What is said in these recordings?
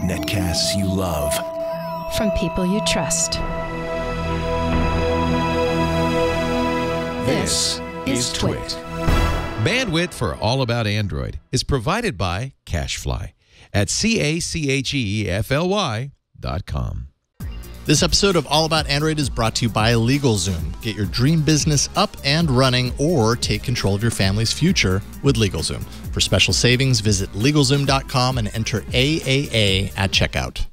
Netcasts you love. From people you trust. This is Twit. Bandwidth for All About Android is provided by CacheFly at CacheFly.com. This episode of All About Android is brought to you by LegalZoom. Get your dream business up and running or take control of your family's future with LegalZoom. For special savings, visit LegalZoom.com and enter AAA at checkout.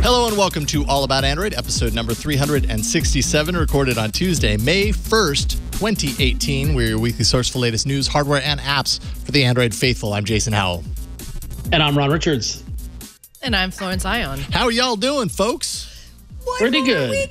Hello and welcome to All About Android, episode number 367, recorded on Tuesday, May 1st, 2018. We're your weekly source for the latest news, hardware, and apps for the Android faithful. I'm Jason Howell. And I'm Ron Richards. And I'm Florence Ion. How are y'all doing, folks? Pretty good.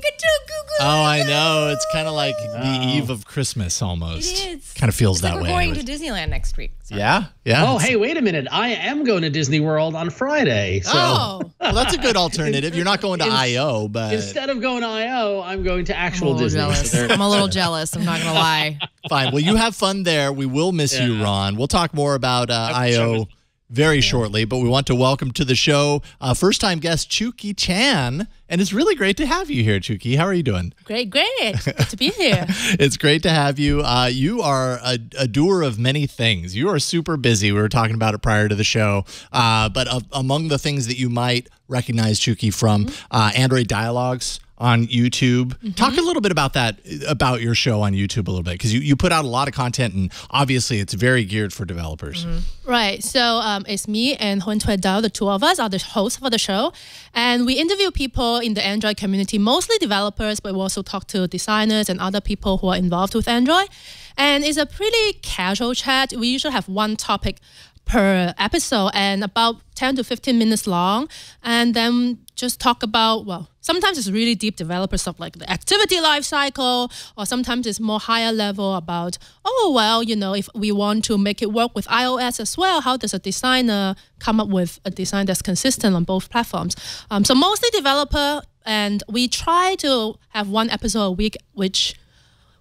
Oh, I know. It's kind of like the eve of Christmas almost. It is. Kind of feels that we're way. We're going to Disneyland next week. So. Yeah? Yeah. Oh, hey, wait a minute. I am going to Disney World on Friday. So Well, that's a good alternative. You're not going to I.O., but... Instead of going to I.O., I'm going to actual I'm a Disney. little jealous. I'm a little jealous. I'm not going to lie. Fine. Well, you have fun there. We will miss you, Ron. We'll talk more about I.O. very shortly, but we want to welcome to the show first-time guest Chuki Chan, and it's really great to have you here, Chuki. How are you doing? Great. Good to be here. It's great to have you. You are a doer of many things. You are super busy. We were talking about it prior to the show, but among the things that you might recognize, Chuki, from Android Dialogues on YouTube. Talk a little bit about that, about your show on YouTube a little bit, because you put out a lot of content, and obviously it's very geared for developers. Right. So it's me and Huan Cui Dao, the two of us are the hosts for the show. And we interview people in the Android community, mostly developers, but we also talk to designers and other people who are involved with Android. And it's a pretty casual chat. We usually have one topic per episode and about 10 to 15 minutes long, and then just talk about, well, sometimes it's really deep developer stuff like the activity life cycle, or sometimes it's more higher level about, oh, well, you know, if we want to make it work with iOS as well, how does a designer come up with a design that's consistent on both platforms? So mostly developer, and we try to have one episode a week, which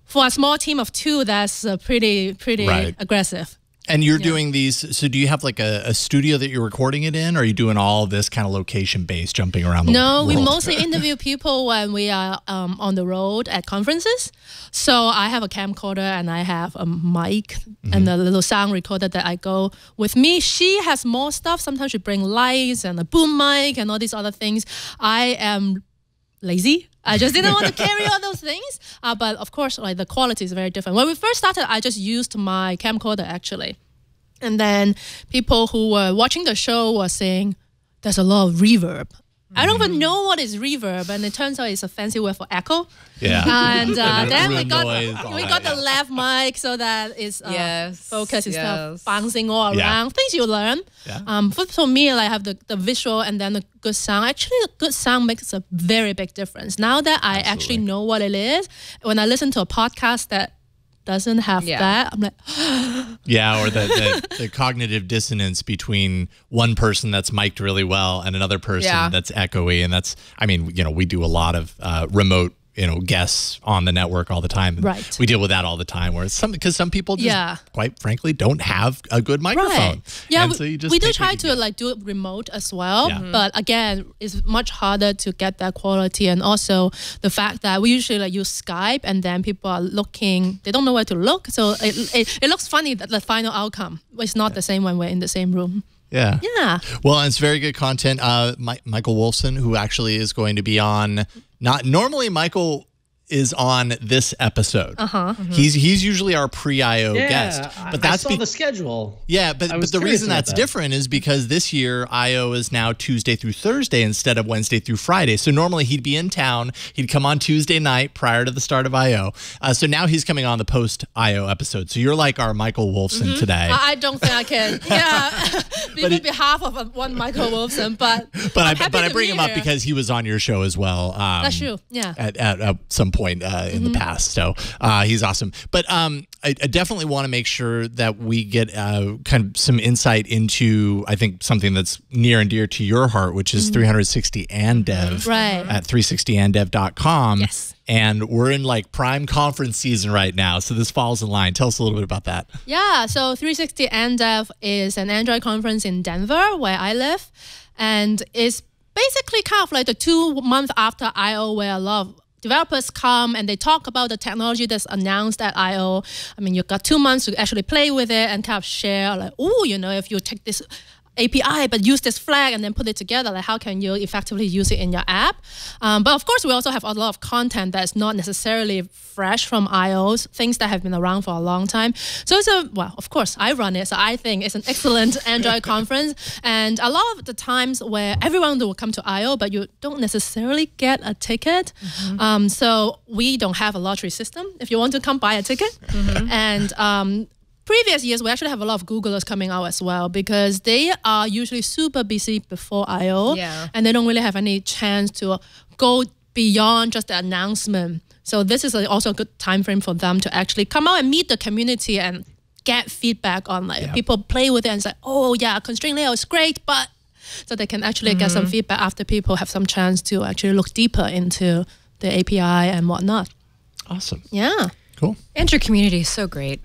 for a small team of two, that's pretty aggressive. And you're doing these, so do you have like a studio that you're recording it in, or are you doing all of this kind of location-based jumping around the world? No, we mostly interview people when we are on the road at conferences. So I have a camcorder and I have a mic and a little sound recorder that I go with me. She has more stuff. Sometimes she bring lights and a boom mic and all these other things. I am lazy. I just didn't want to carry all those things. But of course, like the quality is very different. When we first started, I just used my camcorder actually. And then people who were watching the show were saying, there's a lot of reverb. I don't even know what is reverb, and it turns out it's a fancy word for echo. Yeah. And then we got noise, the left mic so that it's focused instead of bouncing all around. Things you learn. Yeah. For me, like, I have the visual and then the good sound. Actually, the good sound makes a very big difference. Now that I actually know what it is, when I listen to a podcast that doesn't have that, I'm like, yeah, or the cognitive dissonance between one person that's mic'd really well and another person that's echoey. And that's, I mean, you know, we do a lot of remote, you know, guests on the network all the time. And right. We deal with that all the time, where it's because some people just, quite frankly, don't have a good microphone. Right. Yeah, and so you just we do try to like do it remote as well. Yeah. But again, it's much harder to get that quality. And also the fact that we usually like use Skype, and then people are looking, they don't know where to look. So it looks funny that the final outcome is not the same when we're in the same room. Yeah. Yeah. Well, and it's very good content. Michael Wolfson, who actually is going to be on, normally Michael is on this episode. He's usually our pre-IO guest. But that's I saw the schedule. Yeah, but the reason that's different is because this year IO is now Tuesday through Thursday instead of Wednesday through Friday. So normally he'd be in town. He'd come on Tuesday night prior to the start of IO. So now he's coming on the post-IO episode. So you're like our Michael Wolfson today. I don't think I can. Yeah, be on behalf of one Michael Wolfson, but I bring him up because he was on your show as well. That's true. Yeah. At some point. point in the past. So he's awesome. But I definitely want to make sure that we get kind of some insight into, I think, something that's near and dear to your heart, which is 360 and Dev at 360anddev.com. Yes. And we're in like prime conference season right now, so this falls in line. Tell us a little bit about that. Yeah, so 360 and Dev is an Android conference in Denver, where I live, and it's basically kind of like the 2 months after I/O, where a lot of developers come and they talk about the technology that's announced at I/O. I mean, you've got 2 months to actually play with it and kind of share, like, oh, you know, if you take this API but use this flag and then put it together, like how can you effectively use it in your app? But of course, we also have a lot of content that's not necessarily fresh from I/Os, things that have been around for a long time. So well, of course, I run it, so I think it's an excellent Android conference. And a lot of the times where everyone will come to I/O, but you don't necessarily get a ticket. So we don't have a lottery system if you want to come buy a ticket. And previous years, we actually have a lot of Googlers coming out as well, because they are usually super busy before I/O, and they don't really have any chance to go beyond just the announcement. So this is also a good time frame for them to actually come out and meet the community and get feedback on, like, people play with it and say, oh yeah, constraint layout is great, but so they can actually get some feedback after people have some chance to actually look deeper into the API and whatnot. Awesome. Yeah. Cool. Android community is so great.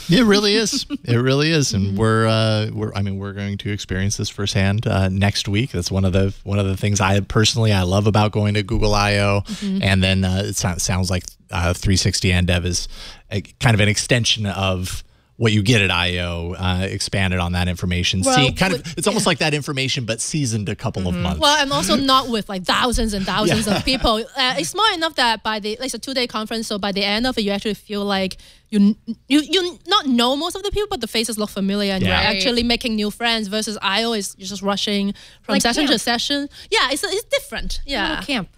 It really is. It really is, and we're going to experience this firsthand next week. That's one of the things I love about going to Google I/O, and then it sounds like 360 and Dev is kind of an extension of what you get at I/O, expanded on that information. Well, It's almost like that information, but seasoned a couple of months. Well, and also not with like thousands and thousands of people. It's small enough that it's a 2-day conference, so by the end of it, you actually feel like you not know most of the people, but the faces look familiar, and you're actually making new friends. Versus I/O is you're just rushing from session to session. Yeah, it's different. Yeah, camp.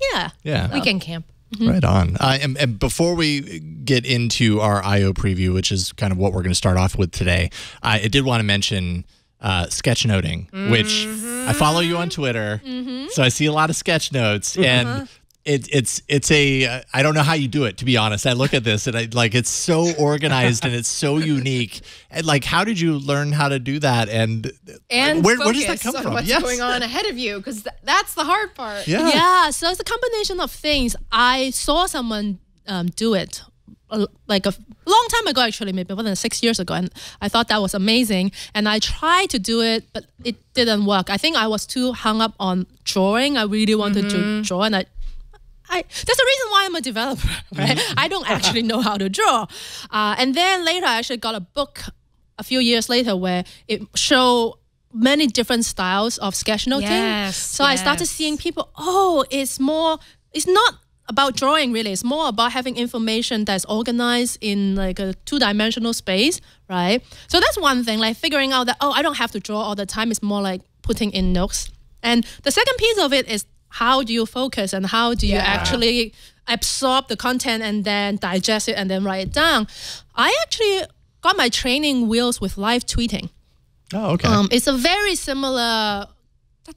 Yeah, Weekend camp. Right on. And before we get into our I/O preview, which is kind of what we're going to start off with today, I did want to mention sketchnoting, which I follow you on Twitter, so I see a lot of sketch notes, and it's a I don't know how you do it, to be honest. I look at this and it's so organized and it's so unique. And like, how did you learn how to do that? And where does that come from? What's going on ahead of you? Because that's the hard part. Yeah. So it's a combination of things. I saw someone do it like a long time ago, actually, maybe more than 6 years ago, and I thought that was amazing. And I tried to do it, but it didn't work. I think I was too hung up on drawing. I really wanted to draw, and that's the reason why I'm a developer, right? I don't actually know how to draw. And then later, I actually got a book a few years later where it showed many different styles of sketchnoting. So I started seeing people, it's not about drawing really. It's more about having information that's organized in like a 2-dimensional space, right? So that's one thing, like figuring out that, I don't have to draw all the time. It's more like putting in notes. And the second piece of it is, how do you focus and how do you actually absorb the content and then digest it and then write it down? I actually got my training wheels with live tweeting. Oh, okay. It's a very similar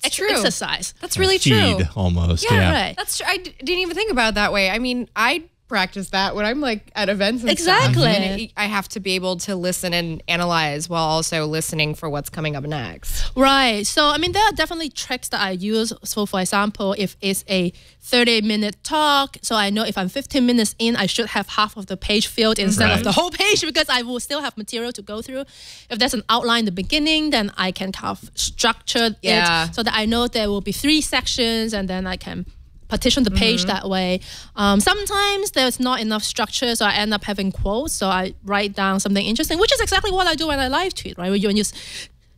exercise. That's really true. Almost. Yeah, right. That's true. I didn't even think about it that way. I mean, I practice that when I'm like at events and Exactly. stuff. And I have to be able to listen and analyze while also listening for what's coming up next. Right. So, I mean, there are definitely tricks that I use. So, for example, if it's a 30-minute talk, so I know if I'm 15 minutes in, I should have half of the page filled instead of the whole page, because I will still have material to go through. If there's an outline in the beginning, then I can kind of structure it so that I know there will be 3 sections, and then I can partition the page that way. Sometimes there's not enough structure, so I end up having quotes. So I write down something interesting, which is exactly what I do when I live tweet, right? When you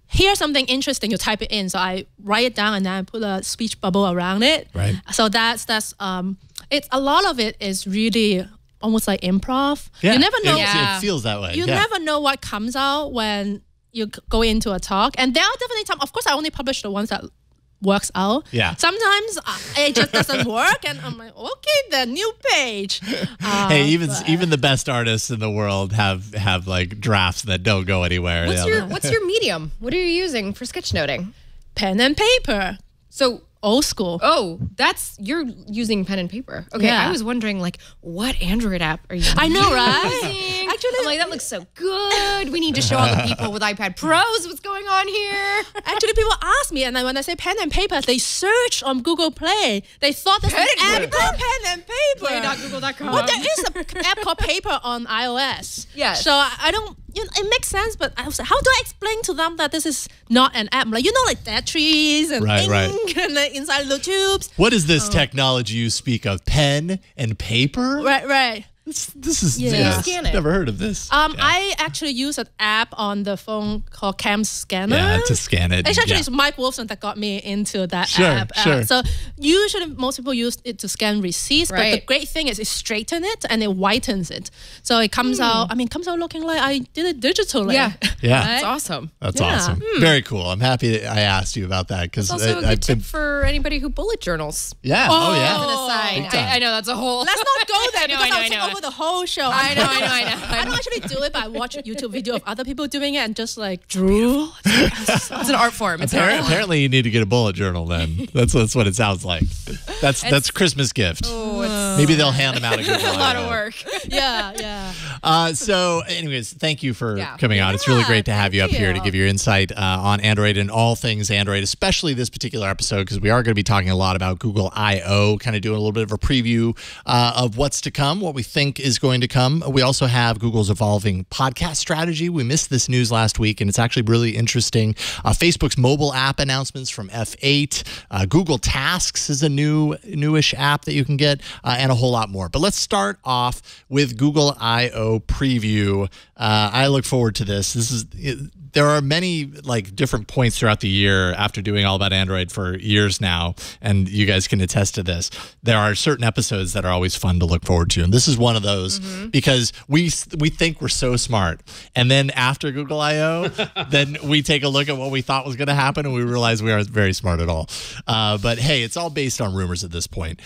hear something interesting, you type it in. So I write it down and then I put a speech bubble around it. Right. So that's it's a lot of it is really almost like improv. Yeah. You never know. It feels that way. You never know what comes out when you go into a talk. And there are definitely times, of course, I only publish the ones that works out. Yeah. Sometimes it just doesn't work, and I'm like, okay, the new page. Hey, even the best artists in the world have like drafts that don't go anywhere. What's your medium? What are you using for sketchnoting? Pen and paper. So old school. Oh, you're using pen and paper. Okay, Yeah. I was wondering, like, what Android app are you I know, using? right? Actually, I'm like, that looks so good. We need to show all the people with iPad Pros what's going on here. Actually, people ask me, and then when I say pen and paper, they search on Google Play. They thought there's an app called pen and paper. Play.google.com. Well, there is an app called Paper on iOS. Yes. So I don't, it makes sense, but I was like, how do I explain to them that this is not an app? Like, like dead trees and ink and inside little tubes. What is this technology you speak of? Pen and paper? Right. This is Scan it. never heard of this. I actually use an app on the phone called Cam Scanner. Yeah, to scan it. Actually, it's Mike Wolfson that got me into that Sure, app. sure. So usually most people use it to scan receipts, but the Right. great thing is it straightens it and it whitens it. So it comes out, comes out looking like I did it digitally. Yeah. Yeah. That's awesome. That's Yeah. awesome. Very cool. I'm happy that I asked you about that because It's also a good tip for anybody who bullet journals. Yeah. Oh, yeah. As an aside, Big time. I know that's a whole. Let's not go there because I'll I take know. over the whole show. I know. I don't actually do it, but I watch a YouTube video of other people doing it and just like drew. It's an art form. It's an art form. Apparently, you need to get a bullet journal then. That's what it sounds like. That's Christmas gift. Maybe they'll hand them out at Google. A lot of work. Yeah. So, anyways, thank you for coming on. It's really great to have you up here to give your insight on Android and all things Android, especially this particular episode, because we are going to be talking a lot about Google I/O, kind of doing a little bit of a preview of what's to come, what we think is going to come. We also have Google's evolving podcast strategy. We missed this news last week, and it's actually really interesting. Facebook's mobile app announcements from F8. Google Tasks is a newish app that you can get, and a whole lot more. But let's start off with Google I/O preview. I look forward to this. There are many different points throughout the year after doing All About Android for years now, and you guys can attest to this. There are certain episodes that are always fun to look forward to, and this is one of those because we think we're so smart, and then after Google I/O, then we take a look at what we thought was going to happen, and we realize we aren't very smart at all. But hey, it's all based on rumors at this point.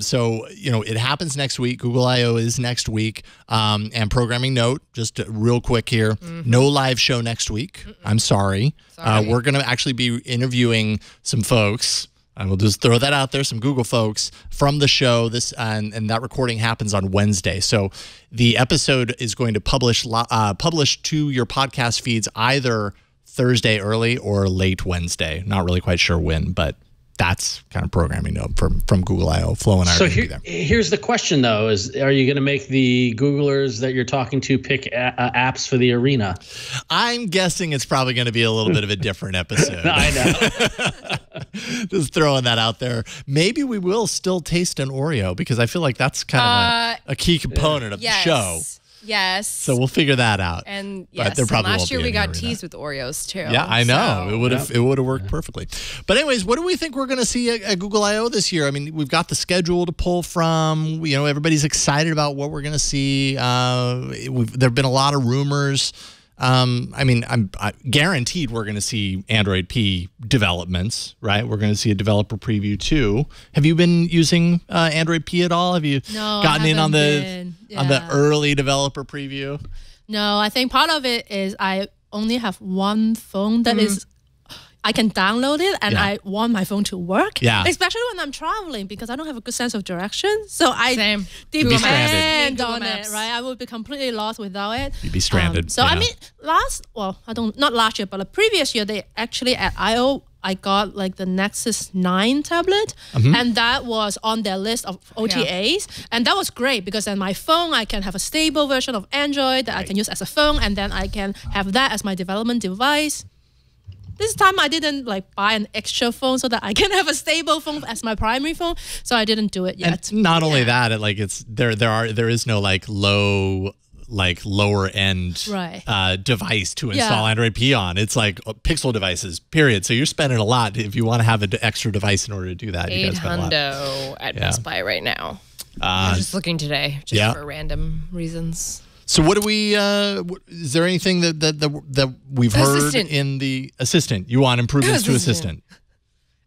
So it happens next week. Google I/O is next week, and programming note, just real quick here, no live show next week. I'm sorry. We're going to actually be interviewing some folks. I will just throw that out there, some Google folks from the show. And that recording happens on Wednesday. So the episode is going to publish to your podcast feeds either Thursday early or late Wednesday. Not really quite sure when, but that's kind of programming note from Google I/O. Flo and I are going to be there. Here's the question, though: are you going to make the Googlers that you're talking to pick apps for the arena? I'm guessing it's probably going to be a little bit of a different episode. I know. Just throwing that out there. Maybe we will still taste an Oreo because I feel like that's kind of a key component of the show. Yes. So we'll figure that out. And but there probably last won't year be we any got arena. teased with Oreos too. Yeah, I know. So. It would have worked perfectly. But anyways, what do we think we're going to see at Google I/O this year? I mean, we've got the schedule to pull from. Everybody's excited about what we're going to see. There've been a lot of rumors. I'm guaranteed we're going to see Android P developments, right? We're going to see a developer preview too. Have you been using Android P at all? Have you gotten in on the early developer preview? No, I think part of it is I only have one phone that is I can download it and I want my phone to work. Yeah. Especially when I'm traveling because I don't have a good sense of direction. So I depend on it, right? I would be completely lost without it. You'd be stranded. I mean, not last year, but the previous year, they actually at I/O, I got the Nexus 9 tablet, and that was on their list of OTAs. And that was great because then my phone, I can have a stable version of Android that I can use as a phone, and then I can have that as my development device. This time I didn't buy an extra phone so that I can have a stable phone as my primary phone, so I didn't do it yet. And not only that, there is no lower end device to install Android P on. It's Pixel devices, period. So you're spending a lot if you want to have an extra device in order to do that. $800 at Best Buy right now. I'm just looking today, for random reasons. So what do we? Is there anything that we've heard in the Assistant? You want improvements to Assistant?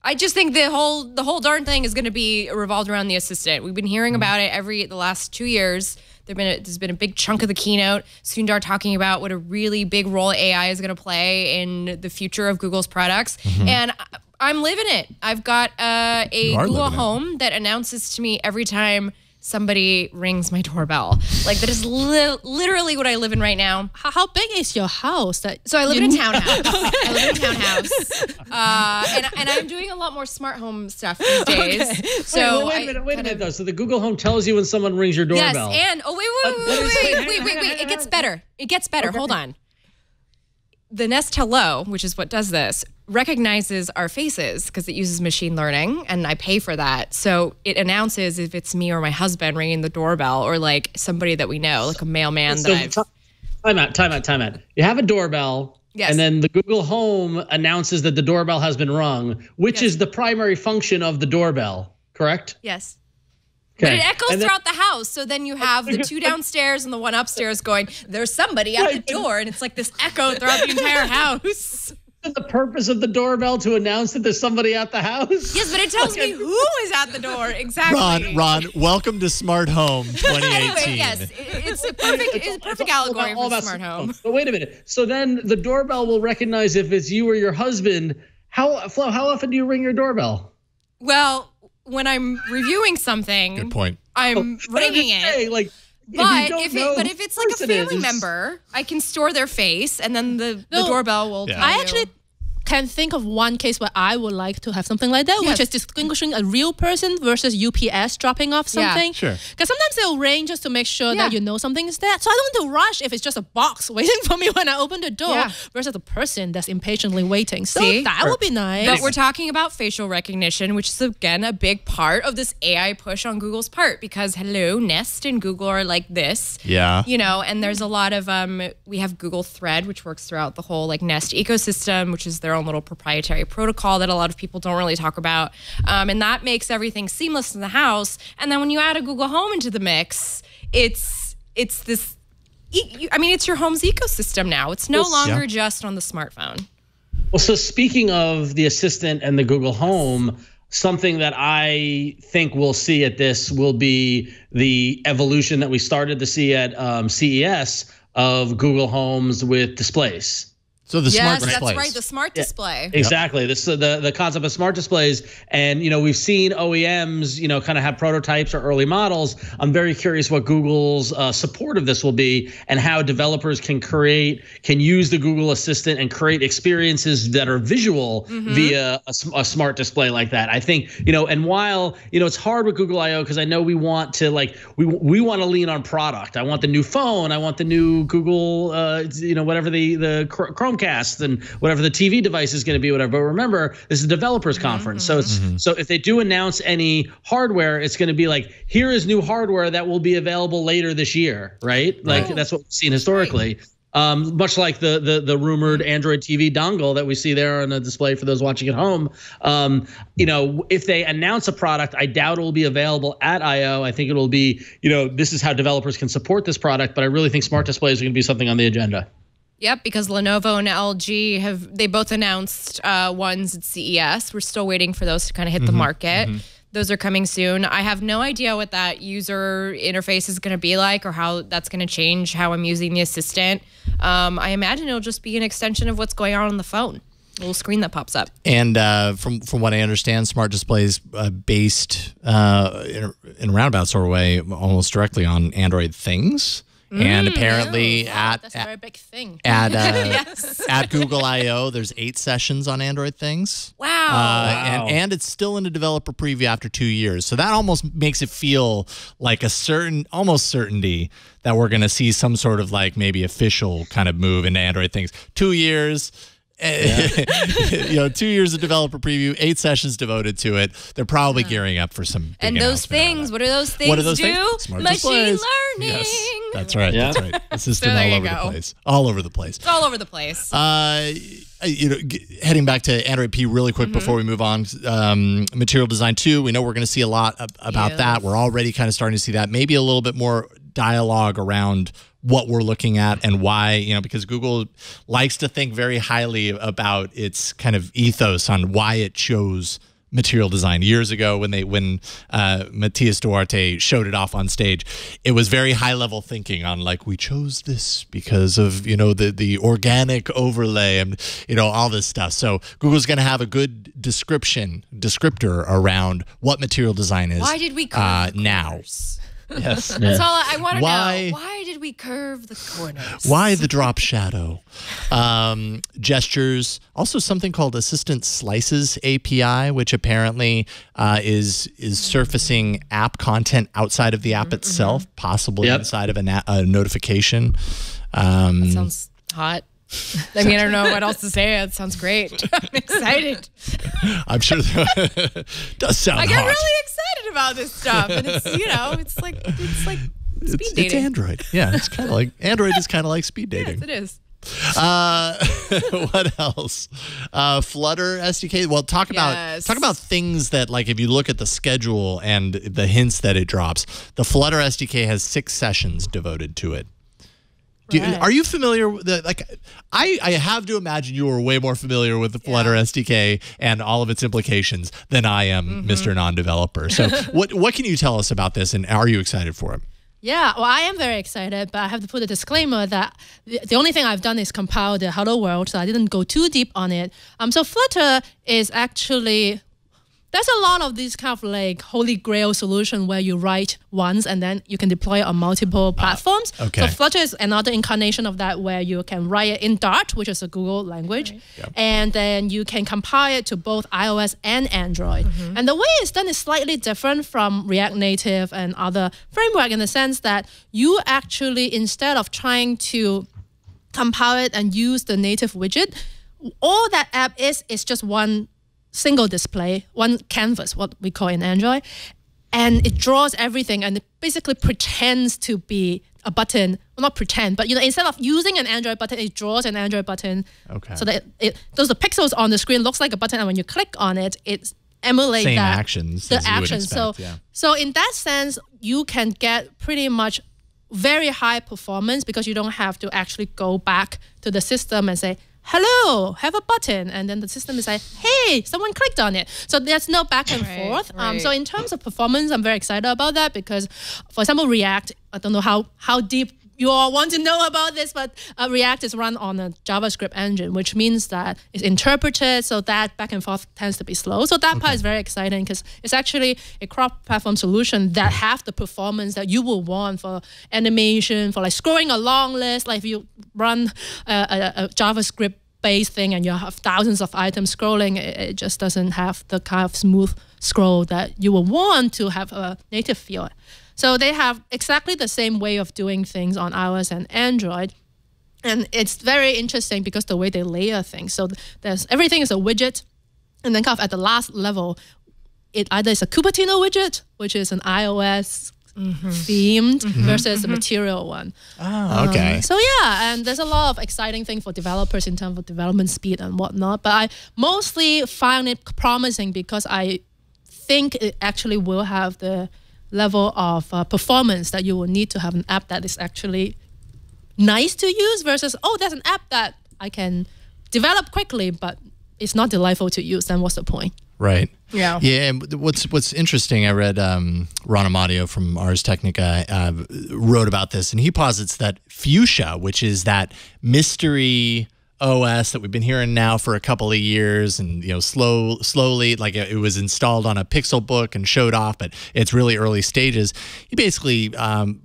I just think the whole darn thing is going to be revolved around the Assistant. We've been hearing about it the last 2 years. There's been a big chunk of the keynote. Sundar talking about what a really big role AI is going to play in the future of Google's products. And I'm living it. I've got a Google living it. Home that announces to me every time somebody rings my doorbell. Like that is literally what I live in right now. How big is your house? So I live in a townhouse. I live in a townhouse, and I'm doing a lot more smart home stuff these days. Okay. So wait a minute though. So the Google Home tells you when someone rings your yes, doorbell. and wait. It gets better. It gets better. Okay. Hold on. The Nest Hello, which is what does this, recognizes our faces because it uses machine learning, and I pay for that. So it announces if it's me or my husband ringing the doorbell, or like somebody that we know, like a mailman that I've. Time out. You have a doorbell, Yes. and then the Google Home announces that the doorbell has been rung, which Yes. is the primary function of the doorbell, correct? Yes. Okay. But it echoes And then- throughout the house. So then you have the two downstairs and the one upstairs going, there's somebody at the door. And it's like this echo throughout the entire house. the purpose of the doorbell to announce that there's somebody at the house? Yes, but it tells me who is at the door. Exactly. Ron, welcome to Smart Home 2018. Anyway, yes, it's a perfect allegory for smart home. But wait a minute. So then the doorbell will recognize if it's you or your husband. Flo, how often do you ring your doorbell? Well, when I'm reviewing something, Good point. I'm ringing it. Hey, like, But if if it's like a family member, I can store their face, and then the doorbell will. Yeah. Tell you. I actually can think of one case where I would like to have something like that, Yes. which is distinguishing a real person versus UPS dropping off Yeah. something. Sure. Because sometimes they'll ring just to make sure Yeah. that you know something is there. So I don't want to rush if it's just a box waiting for me when I open the door Yeah. versus a person that's impatiently waiting. So See? that would be nice. But we're talking about facial recognition, which is again a big part of this AI push on Google's part, because hello, Nest and Google are like this. Yeah. You know, and there's a lot of we have Google Thread, which works throughout the whole like Nest ecosystem, which is their own little proprietary protocol that a lot of people don't really talk about. And that makes everything seamless in the house. And then when you add a Google Home into the mix, it's this it's your home's ecosystem now. It's no longer just on the smartphone. Well, so speaking of the Assistant and the Google Home, something that I think we'll see at this will be the evolution that we started to see at CES of Google Homes with displays. So the smart Yes, displays. that's right. The smart display. Exactly. This the concept of smart displays, and we've seen OEMs kind of have prototypes or early models. I'm very curious what Google's support of this will be, and how developers can use the Google Assistant and create experiences that are visual via a smart display like that. I think and while it's hard with Google I/O, because I know we want to we want to lean on product. I want the new phone. I want the new Google whatever the Chromecast and whatever the TV device is going to be, whatever. But remember, this is a developers conference. So so if they do announce any hardware, it's going to be like, here is new hardware that will be available later this year, right? Like that's what we've seen historically. Much like the rumored Android TV dongle that we see there on the display for those watching at home. If they announce a product, I doubt it will be available at I/O. I think it will be, this is how developers can support this product. But I really think smart displays are going to be something on the agenda. Yep, because Lenovo and LG they both announced ones at CES. We're still waiting for those to kind of hit the market. Those are coming soon. I have no idea what that user interface is going to be like, or how that's going to change how I'm using the Assistant. I imagine it'll just be an extension of what's going on the phone. A little screen that pops up. And from what I understand, smart displays based in a roundabout sort of way, almost directly on Android things. And apparently that's a very big thing. at Google I/O, there's 8 sessions on Android things. Wow. And it's still in a developer preview after 2 years. So that almost makes it feel like almost certainty that we're going to see some sort of maybe official kind of move into Android things. 2 years. 2 years of developer preview, 8 sessions devoted to it. They're probably gearing up for some big And those announcement around things, that. what do those things What do those do? things? Smart Machine displays. learning. Yes, that's right. Yeah. That's right. The system there all you over go. the place. All over the place. It's all over the place. Heading back to Android P really quick before we move on. Material Design 2, we know we're going to see a lot about that. We're already kind of starting to see that. Maybe a little bit more dialogue around what we're looking at and why, because Google likes to think very highly about its kind of ethos on why it chose material design years ago when Matias Duarte showed it off on stage. It was very high level thinking on like, we chose this because of, you know, the organic overlay and, you know, all this stuff. So Google's going to have a good descriptor around what material design is. Why did we curve now? Yes. That's all I want to know. Why- Why did we curve the corners? Why the drop shadow? Gestures. Also something called Assistant Slices API, which apparently is surfacing app content outside of the app itself, possibly inside of a notification. That sounds hot. I mean, I don't know what else to say. It sounds great. I'm excited. I'm sure that does sound I get hot. really excited about this stuff, and it's, you know, it's like speed dating. It's Android. Yeah, it's kind of like Android is kind of like speed dating. Yes, it is. What else? Flutter SDK. Well, talk about things that, like, if you look at the schedule and the hints that it drops, the Flutter SDK has 6 sessions devoted to it. Are you familiar with I have to imagine you are way more familiar with the Flutter SDK and all of its implications than I am, Mr. Non-Developer. So what can you tell us about this, and are you excited for it? Yeah, well, I am very excited, but I have to put a disclaimer that the only thing I've done is compile the Hello World, so I didn't go too deep on it. So Flutter is actually... There's a lot of these kind of like holy grail solution where you write once and then you can deploy it on multiple platforms. Okay. So Flutter is another incarnation of that where you can write it in Dart, which is a Google language, and then you can compile it to both iOS and Android. And the way it's done is slightly different from React Native and other framework in the sense that you actually, instead of trying to compile it and use the native widget, all that app is just one single display, one canvas, what we call in Android, and it draws everything and it basically pretends to be a button. Well, not pretend, but, you know, instead of using an Android button, it draws an Android button. Okay. So that those the pixels on the screen looks like a button, and when you click on it, it emulates Same that actions. the as you would actions. expect, So in that sense, you can get pretty much very high performance because you don't have to actually go back to the system and say, hello, have a button. And then the system is like, hey, someone clicked on it. So there's no back and forth. So in terms of performance, I'm very excited about that because, for example, React, I don't know how deep you all want to know about this, but React is run on a JavaScript engine, which means that it's interpreted, so that back and forth tends to be slow. So that part is very exciting because it's actually a cross-platform solution that have the performance that you will want for animation, for like scrolling a long list. Like if you run a JavaScript-based thing and you have thousands of items scrolling, it just doesn't have the kind of smooth scroll that you will want to have a native feel. So they have exactly the same way of doing things on iOS and Android. And it's very interesting because the way they layer things. So everything is a widget. And then kind of at the last level, it either is a Cupertino widget, which is an iOS themed versus a material one. Oh, okay. So yeah, and there's a lot of exciting things for developers in terms of development speed and whatnot. But I mostly find it promising because I think it actually will have the level of performance that you will need to have an app that is actually nice to use versus, oh, there's an app that I can develop quickly, but it's not delightful to use. Then what's the point? Right. Yeah. Yeah. And what's interesting, I read Ron Amadio from Ars Technica wrote about this, and he posits that Fuchsia, which is that mystery OS that we've been hearing now for a couple of years, and slowly, like it was installed on a Pixel book and showed off, but it's really early stages. He basically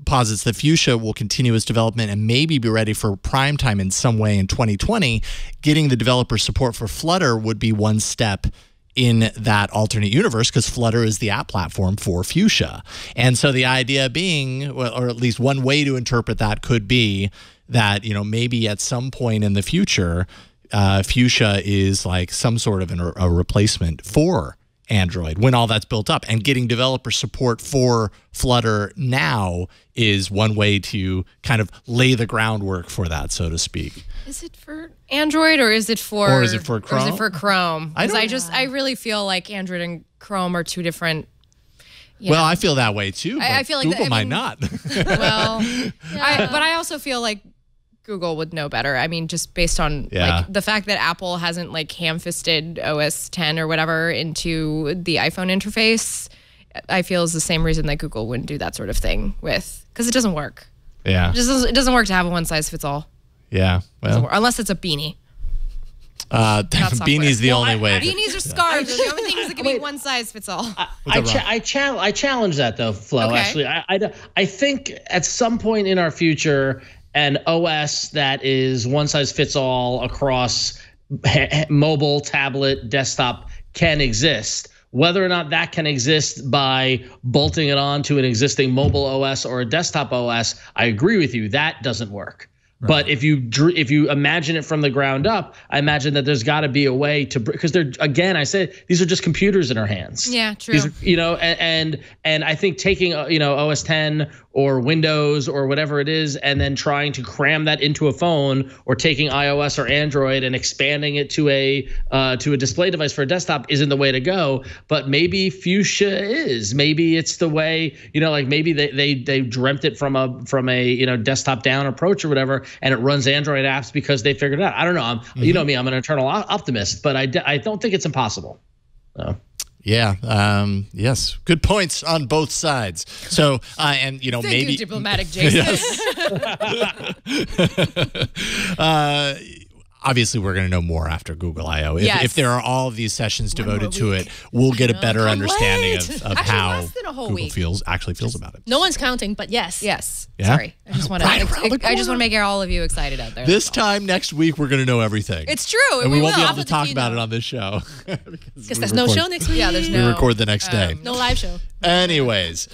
posits that Fuchsia will continue its development and maybe be ready for prime time in some way in 2020. Getting the developer support for Flutter would be one step in that alternate universe because Flutter is the app platform for Fuchsia. And so the idea being, well, or at least one way to interpret that could be that, maybe at some point in the future, Fuchsia is like some sort of a replacement for Android when all that's built up. And getting developer support for Flutter now is one way to kind of lay the groundwork for that, so to speak. Is it for Android or is it for Chrome? Or is it for Chrome? Because I really feel like Android and Chrome are two different. Well, I feel that way too. But I feel like Google might not. Well, but I also feel like Google would know better. I mean, just based on like the fact that Apple hasn't like ham-fisted OS 10 or whatever into the iPhone interface, I feel is the same reason that Google wouldn't do that sort of thing because it doesn't work. Yeah. It doesn't work to have a one-size-fits-all. Yeah. Well, unless it's a beanie. Beanie's the only way. Beanies or scarves are the only things that can be one size fits all. I challenge that though, Flo. Okay. Actually, I think at some point in our future, an OS that is one size fits all across mobile, tablet, desktop can exist. Whether or not that can exist by bolting it on to an existing mobile OS or a desktop OS, I agree with you. That doesn't work. Right. But if you imagine it from the ground up, I imagine that there's got to be a way to, because they're, again, I said these are just computers in our hands. Yeah, true. These, and I think taking OS 10 or Windows or whatever it is, and then trying to cram that into a phone, or taking iOS or Android and expanding it to a display device for a desktop isn't the way to go. But maybe Fuchsia is. Maybe it's the way, like maybe they dreamt it from a desktop down approach or whatever, and it runs Android apps because they figured it out. I don't know. You know me, I'm an eternal optimist, but I don't think it's impossible. So. Yeah. Yes. Good points on both sides. So, and Thank maybe you, diplomatic Jason. Obviously, we're going to know more after Google I/O. If there are all of these sessions devoted to it, we'll get a better understanding of how less than a whole Google week. actually feels about it. No one's counting, but yes. Yes. Yeah? Sorry. I just want Right around the to corner. make all of you excited out there. This time next week, we're going to know everything. It's true. And we won't be able After to the talk about keynote. it on this show. Because there's no show next week. Yeah, there's We no. record the next day. No live show. Anyways,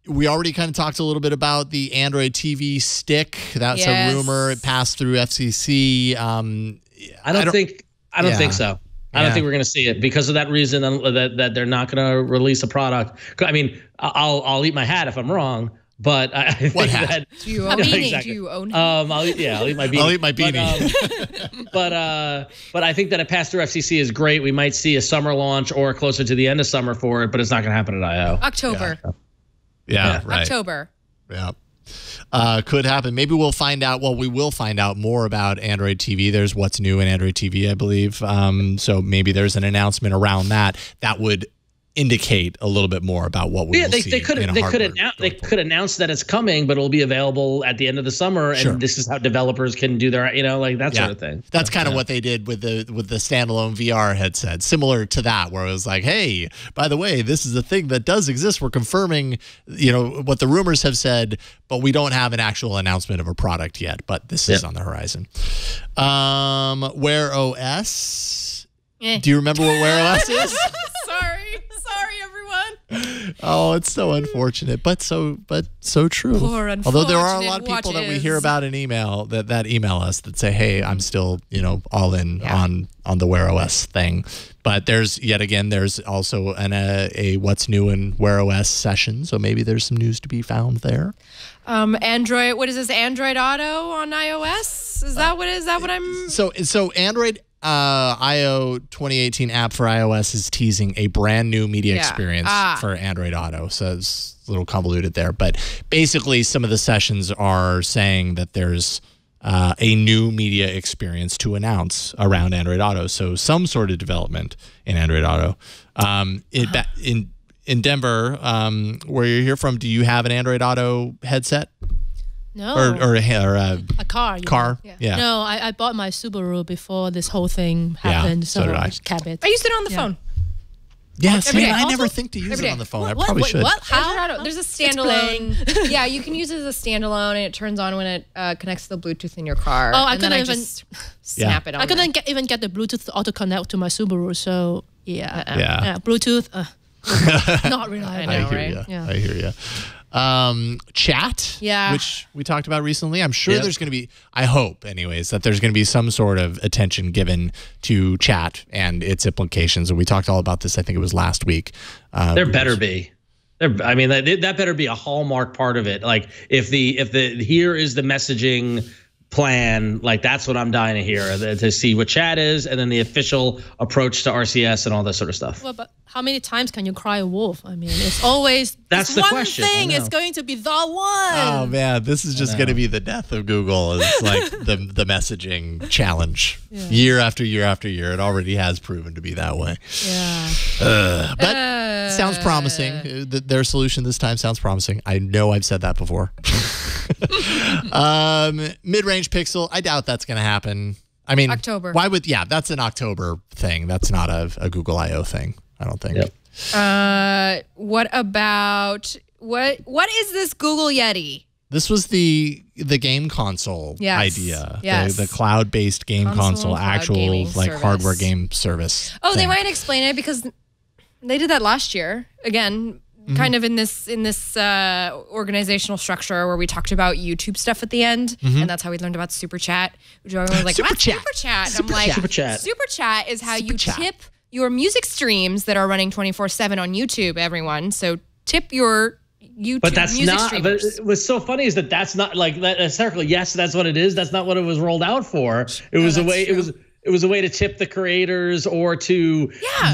we already kind of talked a little bit about the Android TV stick. That's a rumor. It passed through FCC. I don't think so. I don't think we're going to see it because of that reason that they're not going to release a product. I mean, I'll eat my hat if I'm wrong, but I think that. Do you own exactly. Do you own? I'll eat my beanie. I'll eat my beanie. But I think that it passed through FCC is great. We might see a summer launch or closer to the end of summer for it, but it's not going to happen at I/O. October. Yeah, right. October. Yeah. Could happen. Maybe we'll find out. Well, we will find out more about Android TV. There's what's new in Android TV, I believe. So maybe there's an announcement around that would indicate a little bit more about what we will see. They could announce that it's coming, but it'll be available at the end of the summer, and this is how developers can do their that sort of thing. That's kind of what they did with the standalone VR headset, similar to that, where it was like, hey, by the way, this is a thing that does exist. We're confirming, what the rumors have said, but we don't have an actual announcement of a product yet. But this is on the horizon. Wear OS. Do you remember what Wear OS is? Sorry, everyone. Oh, it's so unfortunate, but so true. Poor Although there are a lot of unfortunate people that we watches. hear about in email that email us that say, "Hey, I'm still all in on the Wear OS thing." But there's also a what's new in Wear OS session, so maybe there's some news to be found there. Android. What is this? Android Auto on iOS? Is that what I'm? So Android. I/O 2018 app for iOS is teasing a brand new media experience for Android Auto. So it's a little convoluted there. But basically, some of the sessions are saying that there's a new media experience to announce around Android Auto. So some sort of development in Android Auto. In Denver, where you're here from, do you have an Android Auto headset? No. Or a car. Car? Yeah. No, I bought my Subaru before this whole thing happened, so did I. I just kept it. I used it on the phone. Yeah, see, day. I Also, never think to use every it day. on the phone. I What? probably Wait, should. what? How? There's a standalone. Yeah, you can use it as a standalone, and it turns on when it connects to the Bluetooth in your car. Oh, I and then couldn't I even just snap it on. I couldn't even get the Bluetooth auto connect to my Subaru, so Yeah. Bluetooth, not reliable. I know, I hear right? you. Yeah. I hear you. Chat, which we talked about recently. I'm sure there's going to be, I hope anyways, that there's going to be some sort of attention given to chat and its implications. And we talked all about this, I think it was last week. There better be. That better be a hallmark part of it. Like if the here is the messaging plan, like that's what I'm dying to hear, to see what chat is, and then the official approach to RCS and all this sort of stuff. Well, but how many times can you cry wolf? I mean, it's always that's the one question. thing is going to be the one. Oh man, this is just going to be the death of Google. It's like the messaging challenge, year after year after year. It already has proven to be that way. Yeah. But sounds promising. Their solution this time sounds promising. I know I've said that before. Mid-range pixel, I doubt that's going to happen. I mean, October. Why would? Yeah, that's an October thing. That's not a Google I/O thing. I don't think. Yep. What about what is this Google Yeti? This was the game console idea. Yes. The cloud-based game console actual like service. hardware game service. Oh, thing. they might explain it because they did that last year. Again, kind of in this organizational structure where we talked about YouTube stuff at the end, and that's how we learned about Super Chat. Which I was like, Super what's Chat? Super Chat? Super I'm like, Super Chat. Super Chat is how Super you Chat. tip your music streams that are running 24/7 on YouTube. Everyone, so tip your YouTube But that's music not. streamers. But what's so funny is that's not like that. Historically, yes, that's what it is. That's not what it was rolled out for. It was a way. True. It was a way to tip the creators or to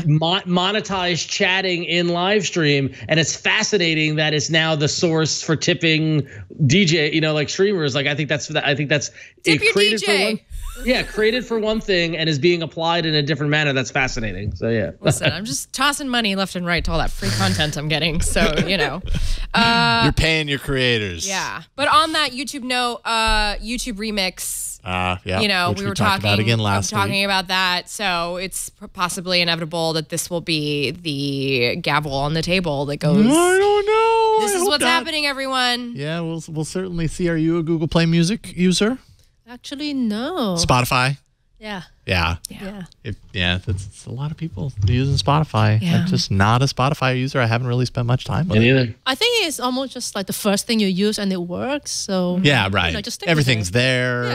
monetize chatting in live stream. And it's fascinating that it's now the source for tipping DJ, like streamers. Like I think that's Tip your created DJ. for one. Created for one thing and is being applied in a different manner. That's fascinating. So yeah. Listen, I'm just tossing money left and right to all that free content I'm getting. So, You're paying your creators. Yeah. But on that YouTube note, YouTube Remix, Yeah. Which we were talked about again last week. talking about that. So it's possibly inevitable that this will be the gavel on the table that goes, I don't know. this I is hope what's not. happening, everyone. Yeah, we'll certainly see. Are you a Google Play Music user? Actually, no. Spotify? Yeah. Yeah. Yeah. That's a lot of people using Spotify. Yeah. I'm just not a Spotify user. I haven't really spent much time with Me it. neither. I think it's almost just like the first thing you use and it works. So Yeah, right. just stick with Everything's it. there.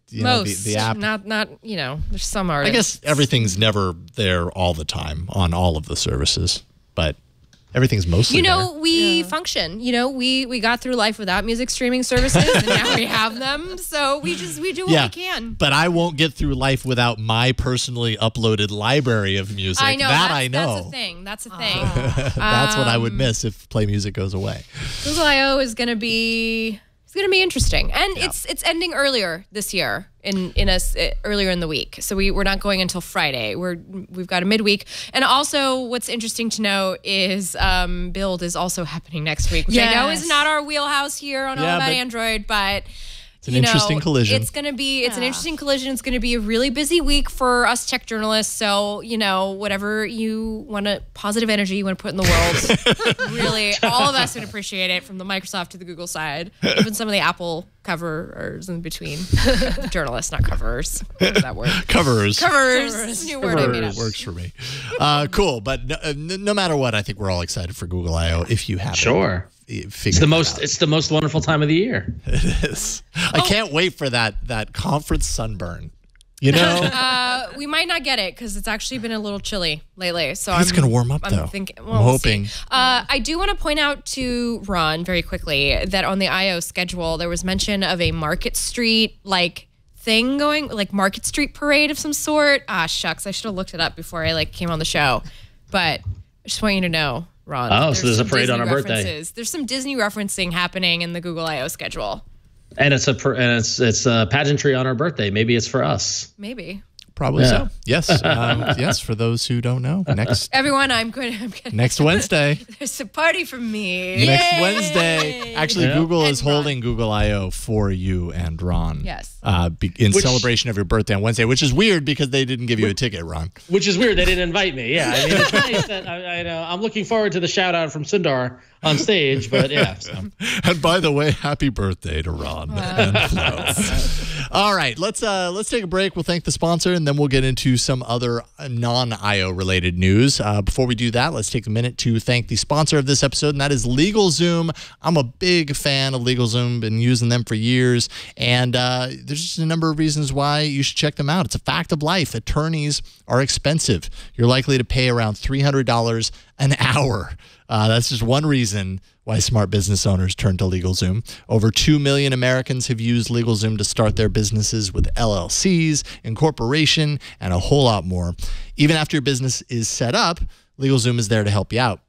Yeah. Most, the app. not there's some I artists. guess everything's never there all the time on all of the services, but everything's mostly there. We function. We got through life without music streaming services, and now we have them. So we do what we can. But I won't get through life without my personally uploaded library of music. I know I know. That's a thing. That's a thing. That's what I would miss if Play Music goes away. Google I/O is going to be interesting, and it's ending earlier this year earlier in the week. So we're not going until Friday. We've got a midweek, and also what's interesting to know is Build is also happening next week, which I know is not our wheelhouse here on All About Android, but. It's an interesting collision. It's going to be, it's an interesting collision. It's going to be a really busy week for us tech journalists. So, whatever you want to, positive energy you want to put in the world, really, all of us would appreciate it, from the Microsoft to the Google side, even some of the Apple coverers in between. Journalists, not coverers. What is that word? Coverers. Coverers. New word I made up. Works for me. Cool. But no matter what, I think we're all excited for Google I/O if you haven't. Sure. It's the most wonderful time of the year. It is. I can't wait for that conference sunburn. We might not get it because it's actually been a little chilly lately. So it's going to warm up though. I'm I'm hoping. I do want to point out to Ron very quickly that on the I/O schedule there was mention of a Market Street thing going, like Market Street parade of some sort. Ah, shucks, I should have looked it up before I came on the show. But I just want you to know, Ron. Oh, so there's a parade Disney on our birthday. references. There's some Disney referencing happening in the Google I/O schedule. And it's a pageantry on our birthday. Maybe it's for us. Maybe. Probably so. Yes. Yes. For those who don't know, Everyone, I'm good. Next Wednesday. There's a party for me. Next Wednesday. Actually, Yeah. Google is And Ron. holding Google I/O for you and Ron. Yes. In celebration of your birthday on Wednesday, which is weird because they didn't give you a ticket, Ron. Which is weird. They didn't invite me. Yeah, I mean, it's nice that I know. I'm looking forward to the shout out from Sundar on stage, but yeah. So. And by the way, happy birthday to Ron and Flo. All right, let's take a break. We'll thank the sponsor, and then we'll get into some other non-IO related news. Before we do that, let's take a minute to thank the sponsor of this episode, and that is LegalZoom. I'm a big fan of LegalZoom. Been using them for years, and there's just a number of reasons why you should check them out. It's a fact of life. Attorneys are expensive. You're likely to pay around $300 an hour. That's just one reason why smart business owners turn to LegalZoom. Over 2 million Americans have used LegalZoom to start their businesses with LLCs, incorporation, and a whole lot more. Even after your business is set up, LegalZoom is there to help you out.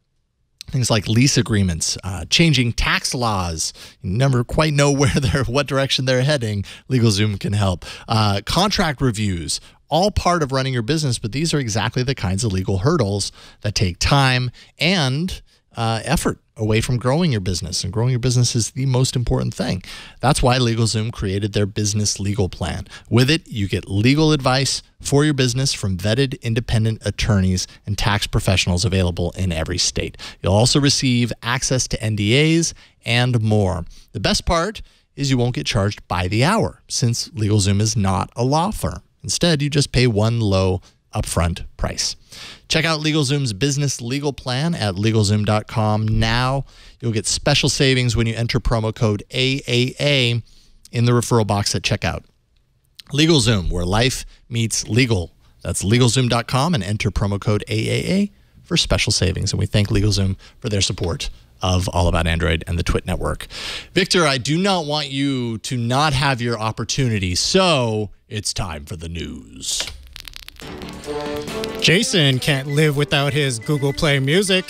Things like lease agreements, changing tax laws. You never quite know what direction they're heading. LegalZoom can help. Contract reviews, all part of running your business, but these are exactly the kinds of legal hurdles that take time and effort away from growing your business. And growing your business is the most important thing. That's why LegalZoom created their business legal plan. With it, you get legal advice for your business from vetted independent attorneys and tax professionals available in every state. You'll also receive access to NDAs and more. The best part is you won't get charged by the hour, since LegalZoom is not a law firm. Instead, you just pay one low upfront price. Check out LegalZoom's business legal plan at LegalZoom.com now. You'll get special savings when you enter promo code AAA in the referral box at checkout. LegalZoom, where life meets legal. That's LegalZoom.com and enter promo code AAA for special savings. And we thank LegalZoom for their support of All About Android and the Twit Network. Victor, I do not want you to not have your opportunity, so it's time for the news. Jason can't live without his Google Play Music,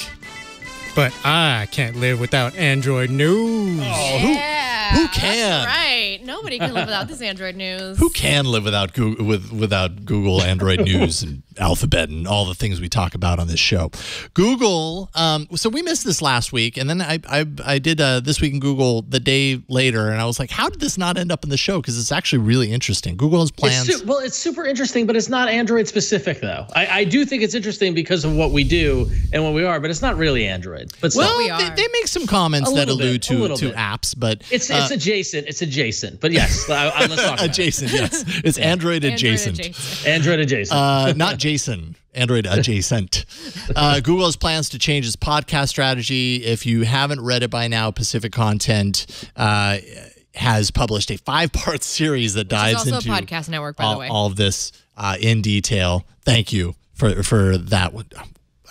but I can't live without Android news. Who can? That's right. Nobody can live without this Android news. Who can live without Google Android News and Alphabet and all the things we talk about on this show? Google. So we missed this last week, and then I did This Week in Google the day later, and I was like, how did this not end up in the show? Because it's actually really interesting. Google has plans. It's super interesting, but it's not Android specific though. I do think it's interesting because of what we do and what we are, but it's not really Android. But well, they make some comments that allude to apps, but it's adjacent. It's adjacent, but yes, let's talk about adjacent. Yes, it's Android adjacent. Android adjacent. Not Jason. Android adjacent. Google has plans to change its podcast strategy. If you haven't read it by now, Pacific Content has published a 5-part series that dives into a podcast network, by the way. All of this in detail. Thank you for that one.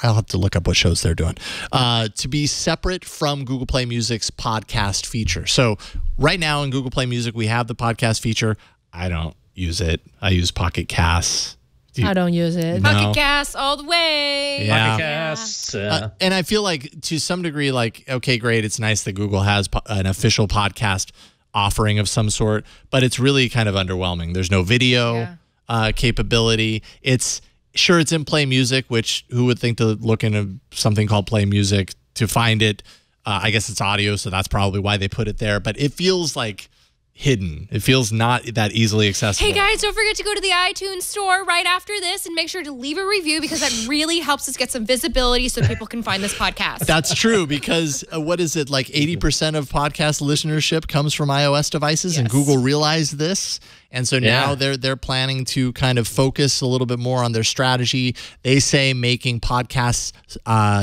I'll have to look up what shows they're doing. To be separate from Google Play Music's podcast feature. So right now in Google Play Music, we have the podcast feature. I don't use it. I use Pocket Casts. I don't use it. No. Pocket Cast all the way. Yeah. Pocket Casts. And I feel like to some degree, like, okay, great. It's nice that Google has an official podcast offering of some sort, but it's really kind of underwhelming. There's no video capability. It's in Play Music, which who would think to look into something called Play Music to find it? I guess it's audio, so that's probably why they put it there. But it feels like hidden. It feels not that easily accessible. Hey guys, don't forget to go to the iTunes store right after this and make sure to leave a review, because that really helps us get some visibility so people can find this podcast. That's true, because what is it, like 80% of podcast listenership comes from iOS devices, and Google realized this. And so now they're planning to kind of focus a little bit more on their strategy. They say making podcasts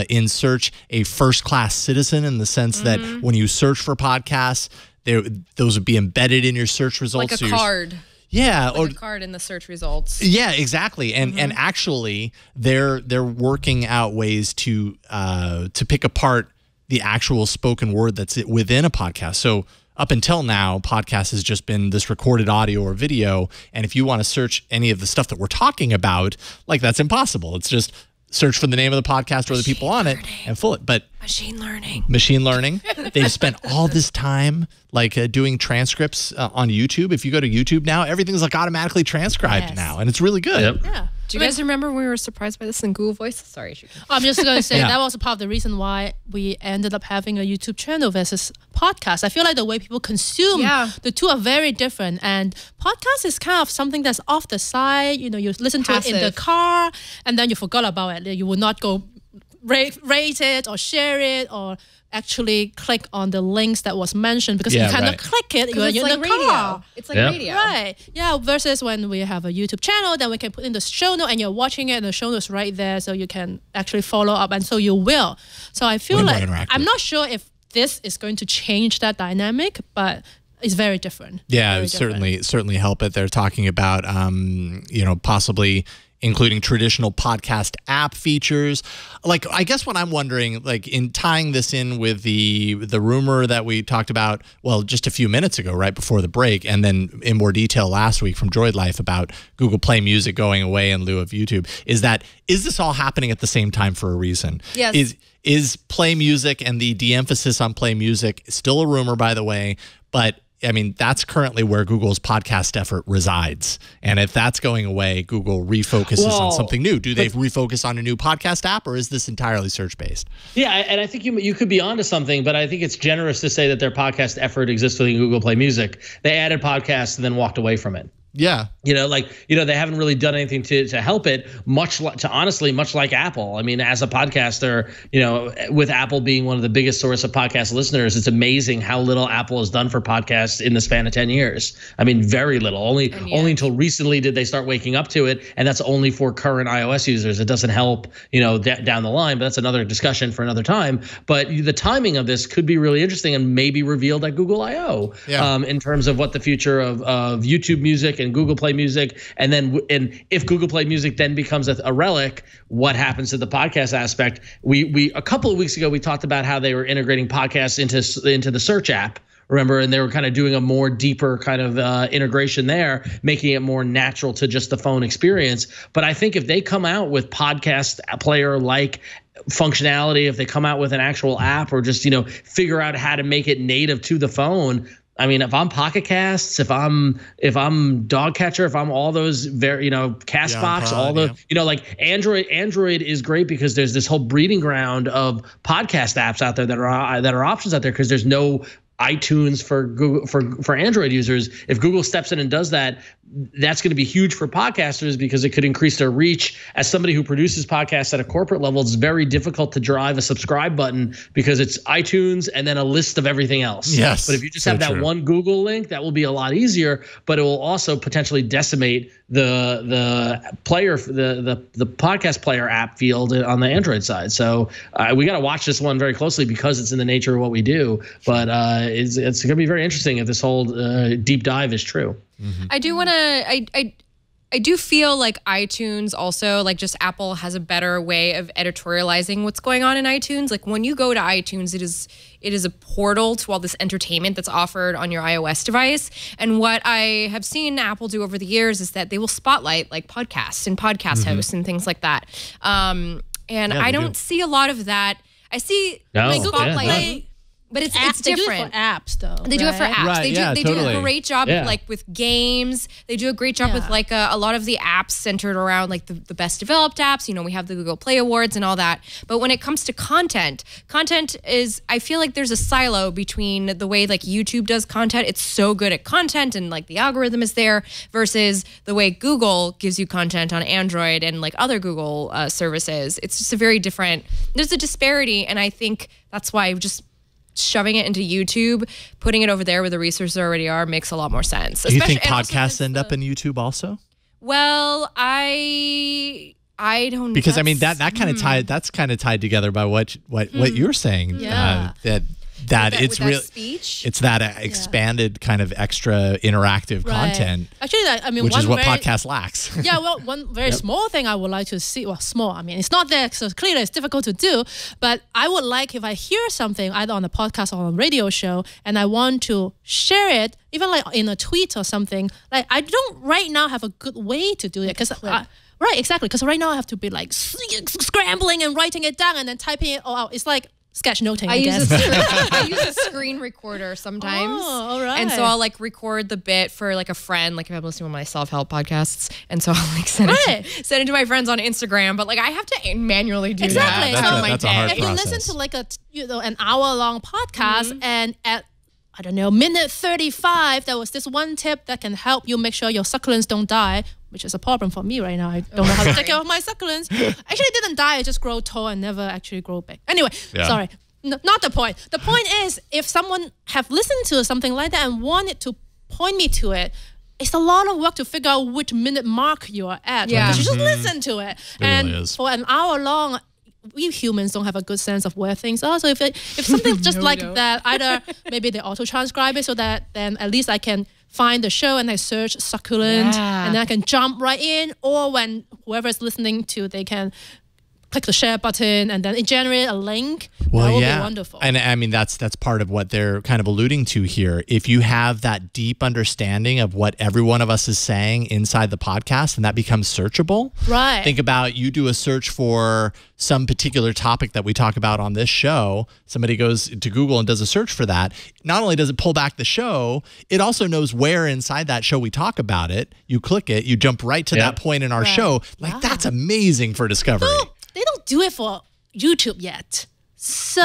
in search a first-class citizen, in the sense that when you search for podcasts, those would be embedded in your search results. Like a card. Yeah, like a card in the search results. Yeah, exactly. And and actually, they're working out ways to pick apart the actual spoken word that's within a podcast. So up until now, podcast has just been this recorded audio or video. And if you want to search any of the stuff that we're talking about, like, that's impossible. It's just search for the name of the podcast or the people on it and pull it. But Machine learning. They've spent all this time doing transcripts on YouTube. If you go to YouTube now, everything's like automatically transcribed now, and it's really good. Yep. Yeah. Do you guys remember when we were surprised by this in Google Voice? Sorry, Shuki. I'm just going to say that was a part of the reason why we ended up having a YouTube channel versus podcast. I feel like the way people consume the two are very different. And podcast is kind of something that's off the side. You know, you listen to it in the car and then you forgot about it. You will not go rate it or share it or actually click on the links that was mentioned, because you cannot click it when you're in the car. It's like radio. Right. Yeah, versus when we have a YouTube channel, then we can put in the show note and you're watching it and the show note's right there, so you can actually follow up, and so you will. So I feel like I'm not sure if this is going to change that dynamic, but it's very different. Yeah, it would certainly help it. They're talking about possibly including traditional podcast app features. Like, I guess what I'm wondering, like, in tying this in with the rumor that we talked about, well, just a few minutes ago, right before the break, and then in more detail last week from Droid Life about Google Play Music going away in lieu of YouTube, is this all happening at the same time for a reason? Yes. Is Play Music and the de-emphasis on Play Music still a rumor, by the way, but I mean, that's currently where Google's podcast effort resides. And if that's going away, Google refocuses on something new. Do they refocus on a new podcast app, or is this entirely search-based? Yeah, and I think you could be onto something, but I think it's generous to say that their podcast effort exists within Google Play Music. They added podcasts and then walked away from it. Yeah. They haven't really done anything to help it, much like Apple. I mean, as a podcaster, with Apple being one of the biggest source of podcast listeners, it's amazing how little Apple has done for podcasts in the span of 10 years. I mean, very little. Only until recently did they start waking up to it, and that's only for current iOS users. It doesn't help, down the line, but that's another discussion for another time. But the timing of this could be really interesting and maybe revealed at Google I/O in terms of what the future of YouTube Music and Google Play Music, and if Google Play Music then becomes a relic, what happens to the podcast aspect? We a couple of weeks ago we talked about how they were integrating podcasts into the search app. Remember, and they were kind of doing a more deeper kind of integration there, making it more natural to just the phone experience. But I think if they come out with podcast player like functionality, if they come out with an actual app, or just figure out how to make it native to the phone. I mean, if I'm Pocket Casts, if I'm Dogcatcher, if I'm all those Castbox, like Android is great because there's this whole breeding ground of podcast apps out there that are options out there because there's no iTunes for Google for Android users. If Google steps in and does that, that's going to be huge for podcasters because it could increase their reach. As somebody who produces podcasts at a corporate level, it's very difficult to drive a subscribe button because it's iTunes and then a list of everything else. Yes, but if you just have that one Google link, that will be a lot easier, but it will also potentially decimate the player, the podcast player app field on the Android side. So we got to watch this one very closely because it's in the nature of what we do. But it's going to be very interesting if this whole deep dive is true. Mm-hmm. I do feel like iTunes also, like just Apple has a better way of editorializing what's going on in iTunes. Like when you go to iTunes, it is a portal to all this entertainment that's offered on your iOS device. And what I have seen Apple do over the years is that they will spotlight like podcasts and podcast hosts and things like that. And I don't see a lot of that. I see spotlight. But it's different. They do it for apps, though. They do it for apps. Right, they do a great job like with games. They do a great job with like a lot of the apps centered around like the best developed apps. We have the Google Play Awards and all that. But when it comes to content is, I feel like there's a silo between the way like YouTube does content. It's so good at content and like the algorithm is there versus the way Google gives you content on Android and like other Google services. It's just a very different, there's a disparity. And I think that's why just shoving it into YouTube, putting it over there where the resources already are, makes a lot more sense. Do you think podcasts end up in YouTube also? Well, I don't, because I mean that's kind of tied together by what you're saying. Yeah. That it's that really speech. It's that expanded kind of extra interactive content. Actually, I mean, which is what podcast lacks. Yeah, well, one very small thing I would like to see. Well, small. I mean, it's not there, so clearly it's difficult to do. But I would like if I hear something either on a podcast or on a radio show, and I want to share it, even like in a tweet or something. Like I don't right now have a good way to do it because. Right, exactly. Because right now I have to be like scrambling and writing it down and then typing it all out. It's like sketchnoting. I use a screen recorder sometimes. Oh, all right. And so I'll like record the bit for like a friend, like if I'm listening to my self-help podcasts, and so I'll like send it to my friends on Instagram. But like I have to manually do that. That's a hard if you process. listen to like an hour-long podcast and at minute 35, there was this one tip that can help you make sure your succulents don't die, which is a problem for me right now. I don't know how to take care of my succulents. Actually, it didn't die. It just grew tall and never actually grow big. Anyway, sorry. Not the point. The point is, if someone have listened to something like that and wanted to point me to it, it's a lot of work to figure out which minute mark you are at. Yeah. Because you just listen to it. And really is. for an hour long, we humans don't have a good sense of where things are. So if something just that, either maybe they auto-transcribe it so that then at least I can find the show and I search succulent, and then I can jump right in. Or when whoever's listening to, they can click the share button and then it generates a link. Well, that would yeah. be wonderful. And I mean, that's part of what they're kind of alluding to here. If you have that deep understanding of what every one of us is saying inside the podcast and that becomes searchable. Right. Think about you do a search for some particular topic that we talk about on this show. Somebody goes to Google and does a search for that. Not only does it pull back the show, it also knows where inside that show we talk about it. You click it, you jump right to that point in our show. Like, that's amazing for discovery. They don't do it for YouTube yet. So,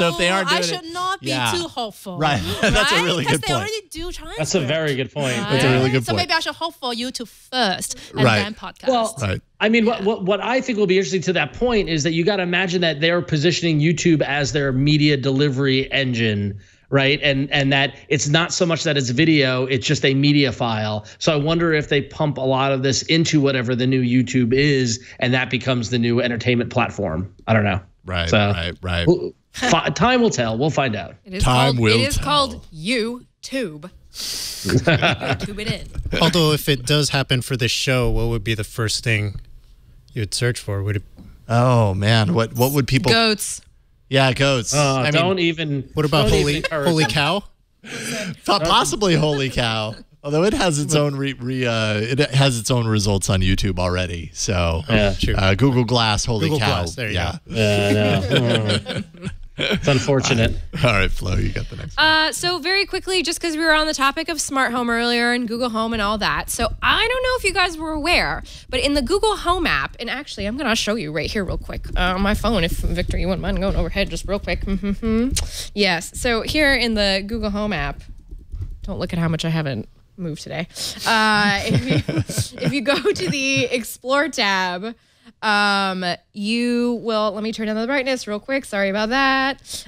if they aren't doing I should not be too hopeful. Right. That's a really good Because they point. already do transcript. That's a very good point. Right? That's a really good So point. maybe I should hope for YouTube first and Right. then podcast. Well, I mean, what I think will be interesting to that point is that you got to imagine that they're positioning YouTube as their media delivery engine, right? And that it's not so much that it's video, it's just a media file. So I wonder if they pump a lot of this into whatever the new YouTube is, and that becomes the new entertainment platform. I don't know. Right, So, right. Time will tell. We'll find out. It is Time called, will It is tell. called YouTube. YouTube it in. Although if it does happen for this show, what would be the first thing you'd search for? Would it? Oh man, what would people? Goats. Yeah, goats. I mean, Don't even. What about don't holy even encourage holy them. cow? possibly holy cow. Although it has its own it has its own results on YouTube already. So True. Google Glass, holy Google cow. Glass, there you go. It's unfortunate. All right, Flo, you got the next one. So very quickly, just because we were on the topic of smart home earlier and Google Home and all that. So I don't know if you guys were aware, but in the Google Home app, and actually I'm going to show you right here real quick on my phone, if Victor, you wouldn't mind going overhead just real quick. Yes. So here in the Google Home app, don't look at how much I haven't moved today. If you go to the Explore tab, you will, let me turn down the brightness real quick. Sorry about that.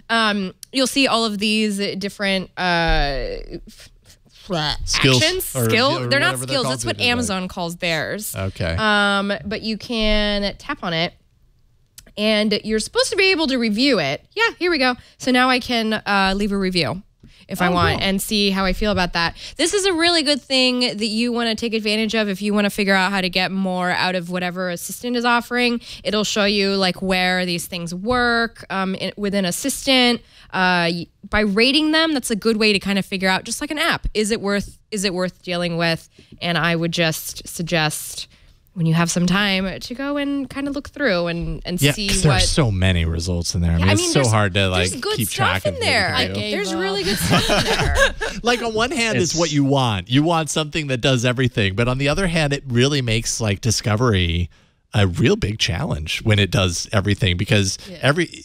You'll see all of these different Skills, actions. or They're not whatever they're skills. called. That's what Amazon calls theirs. Okay. But you can tap on it. And you're supposed to be able to review it. Yeah, here we go. So now I can leave a review if I want and see how I feel about that. This is a really good thing that you want to take advantage of if you want to figure out how to get more out of whatever Assistant is offering. It'll show you like where these things work within Assistant. By rating them, that's a good way to kind of figure out, just like an app, is it worth dealing with? And I would just suggest, when you have some time, to go and kind of look through and see 'cause there are what. so many results in there. I mean, it's so there's- hard to there's like good keep stuff track of in there. what you can do. There's really good stuff in there. Like on one hand, it's what you want. You want something that does everything, but on the other hand, it really makes like discovery a real big challenge when it does everything, because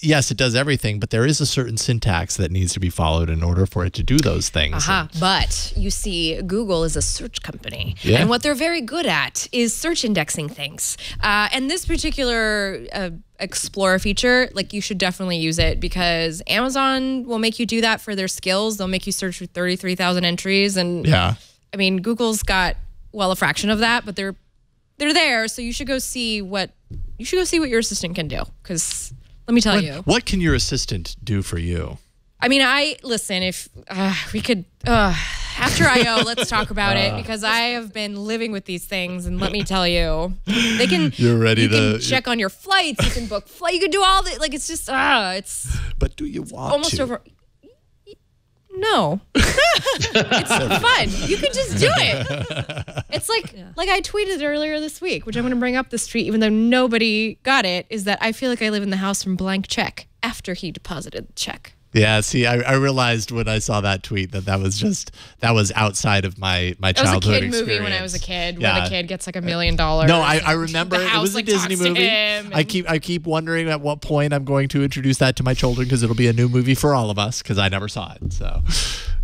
yes, it does everything, but there is a certain syntax that needs to be followed in order for it to do those things. But you see, Google is a search company, Yeah. and what they're very good at is search indexing things. And this particular Explorer feature, like, you should definitely use it, because Amazon will make you do that for their skills. They'll make you search for 33,000 entries, and Yeah. I mean, Google's got a fraction of that, but they're there, so you should go see what your assistant can do, because let me tell you. What can your assistant do for you? I mean, listen, if we could, after I.O., let's talk about it, because I have been living with these things, and let me tell you, they can, you can check on your flights, you can book flight, you can do all the, like, it's just, it's But do you want almost to? over. No. It's fun. You can just do it. It's like I tweeted earlier this week, which I'm going to bring up this tweet, even though nobody got it, is that I feel like I live in the house from blank check after he deposited the check. Yeah, see, I realized when I saw that tweet that was outside of my childhood It was a kid experience. movie when I was a kid, where the kid gets like $1 million. No, I remember The it house, was a like, Disney talks to movie. him, I keep wondering at what point I'm going to introduce that to my children, because it'll be a new movie for all of us, because I never saw it. So,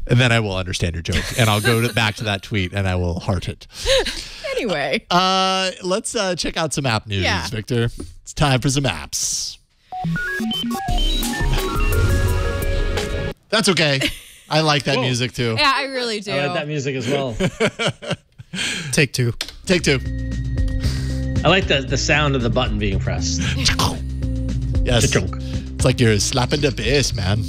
and then I will understand your joke, and I'll go back to that tweet and I will heart it. Anyway, let's check out some app news, Yeah. Victor. It's time for some apps. That's okay. I like that music too. yeah, I really do. I like that music as well. Take two. Take two. I like the sound of the button being pressed. Yes. Cha-chunk. It's like you're slapping the bass, man.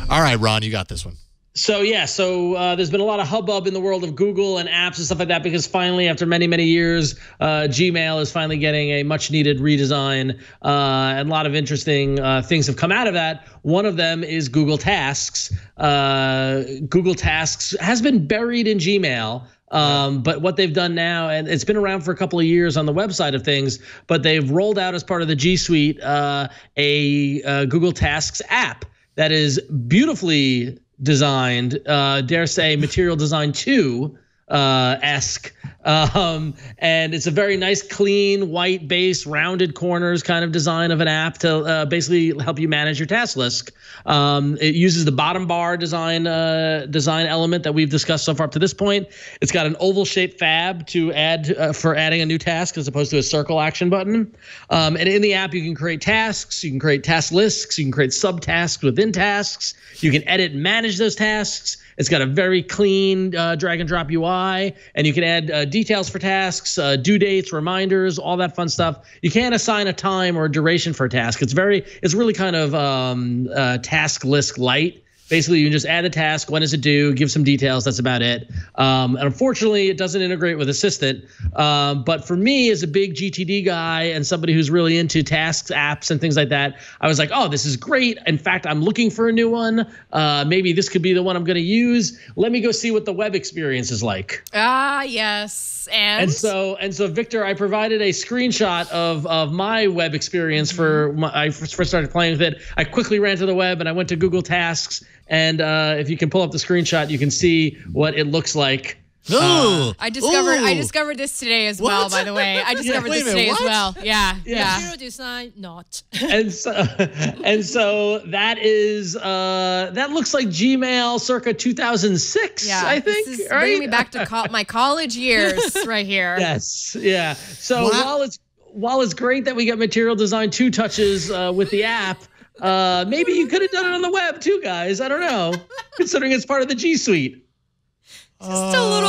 All right, Ron, you got this one. So there's been a lot of hubbub in the world of Google and apps and stuff like that because finally, after many, many years, Gmail is finally getting a much-needed redesign, and a lot of interesting things have come out of that. One of them is Google Tasks. Google Tasks has been buried in Gmail. But what they've done now, and it's been around for a couple of years on the website of things, but they've rolled out as part of the G Suite a Google Tasks app that is beautifully designed, dare say Material Design 2 esque, and it's a very nice, clean, white base, rounded corners kind of design of an app to basically help you manage your task list. It uses the bottom bar design element that we've discussed so far up to this point. It's got an oval shaped fab to add for adding a new task as opposed to a circle action button. And in the app, you can create tasks, you can create task lists, you can create subtasks within tasks, you can edit and manage those tasks. It's got a very clean drag and drop UI, and you can add details for tasks, due dates, reminders, all that fun stuff. You can't assign a time or a duration for a task. It's really kind of task list light. Basically, you can just add the task, when is it due, give some details, that's about it. And unfortunately, it doesn't integrate with Assistant. But for me, as a big GTD guy and somebody who's really into tasks, apps, and things like that, I was like, oh, this is great. In fact, I'm looking for a new one. Maybe this could be the one I'm going to use. Let me go see what the web experience is like. Yes. And so, Victor, I provided a screenshot of my web experience for I first started playing with it. I quickly ran to the web and I went to Google Tasks. And if you can pull up the screenshot, you can see what it looks like. I discovered this today as well, by the way. I discovered this today as well. Yeah. Material design, not. and so that is that looks like Gmail circa 2006, I think. This is bringing me back to my college years right here. Yes. Yeah. So while it's great that we got Material Design 2 touches with the app, maybe you could have done it on the web too, guys. I don't know, considering it's part of the G Suite. Just a little.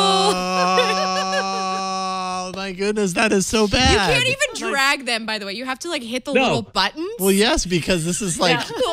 Oh my goodness, that is so bad. You can't even drag them, by the way. You have to hit the little buttons. Well, yes, because this is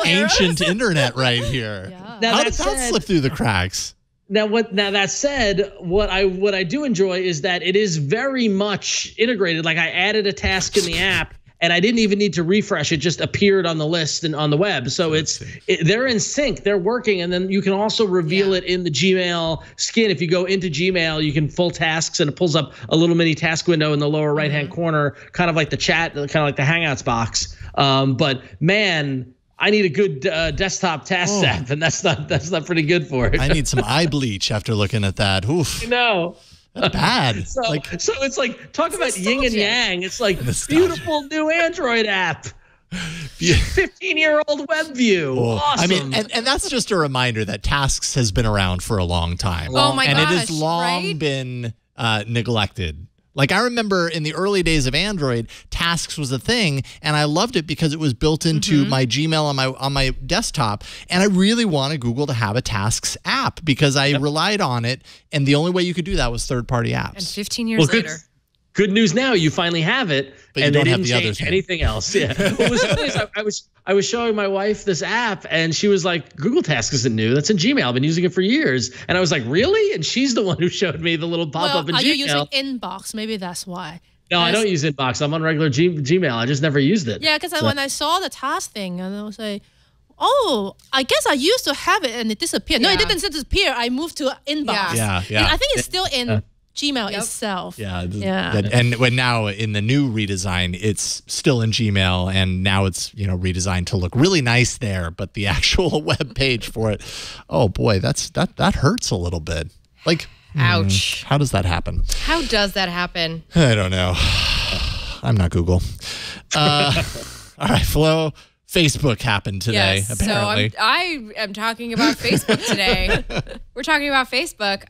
ancient internet right here. Yeah. Now, How did that slip through the cracks? Now that said, what I do enjoy is that it is very much integrated. Like I added a task in the app, and I didn't even need to refresh. It just appeared on the list and on the web. So they're in sync. They're working. And then you can also reveal it in the Gmail skin. If you go into Gmail, you can full tasks, and it pulls up a little mini task window in the lower right-hand corner, kind of like the chat, kind of like the Hangouts box. But man, I need a good desktop task app, and that's not pretty good for it. I need some eye bleach after looking at that. Oof. No. Bad. So it's like, talk about yin and yang. It's like beautiful new Android app. 15-year-old web view. Awesome. I mean, and that's just a reminder that Tasks has been around for a long time. Oh my gosh, and it has long been neglected. Like I remember in the early days of Android, Tasks was a thing, and I loved it because it was built into my Gmail on my desktop, and I really wanted Google to have a Tasks app because I relied on it, and the only way you could do that was third-party apps. And 15 years later. Good news now, you finally have it, but and you they don't didn't have the change other thing. anything else. Yeah, what was funny is I was showing my wife this app, and she was like, "Google Tasks isn't new. That's in Gmail. I've been using it for years." And I was like, "Really?" And she's the one who showed me the little pop up in Gmail. Are you using Inbox? Maybe that's why. No, I don't use Inbox. I'm on regular Gmail. I just never used it. Yeah, because when I saw the task thing, and I was like, oh, I guess I used to have it, and it disappeared. No, it didn't disappear. I moved to Inbox. Yeah. I think it's still in Gmail itself. And when now in the new redesign, it's still in Gmail, and now it's redesigned to look really nice there, but the actual web page for it, oh boy, that hurts a little bit. Like, ouch. How does that happen? How does that happen? I don't know. I'm not Google. All right, Flo. Facebook happened today, apparently. So I am talking about Facebook today. We're talking about Facebook.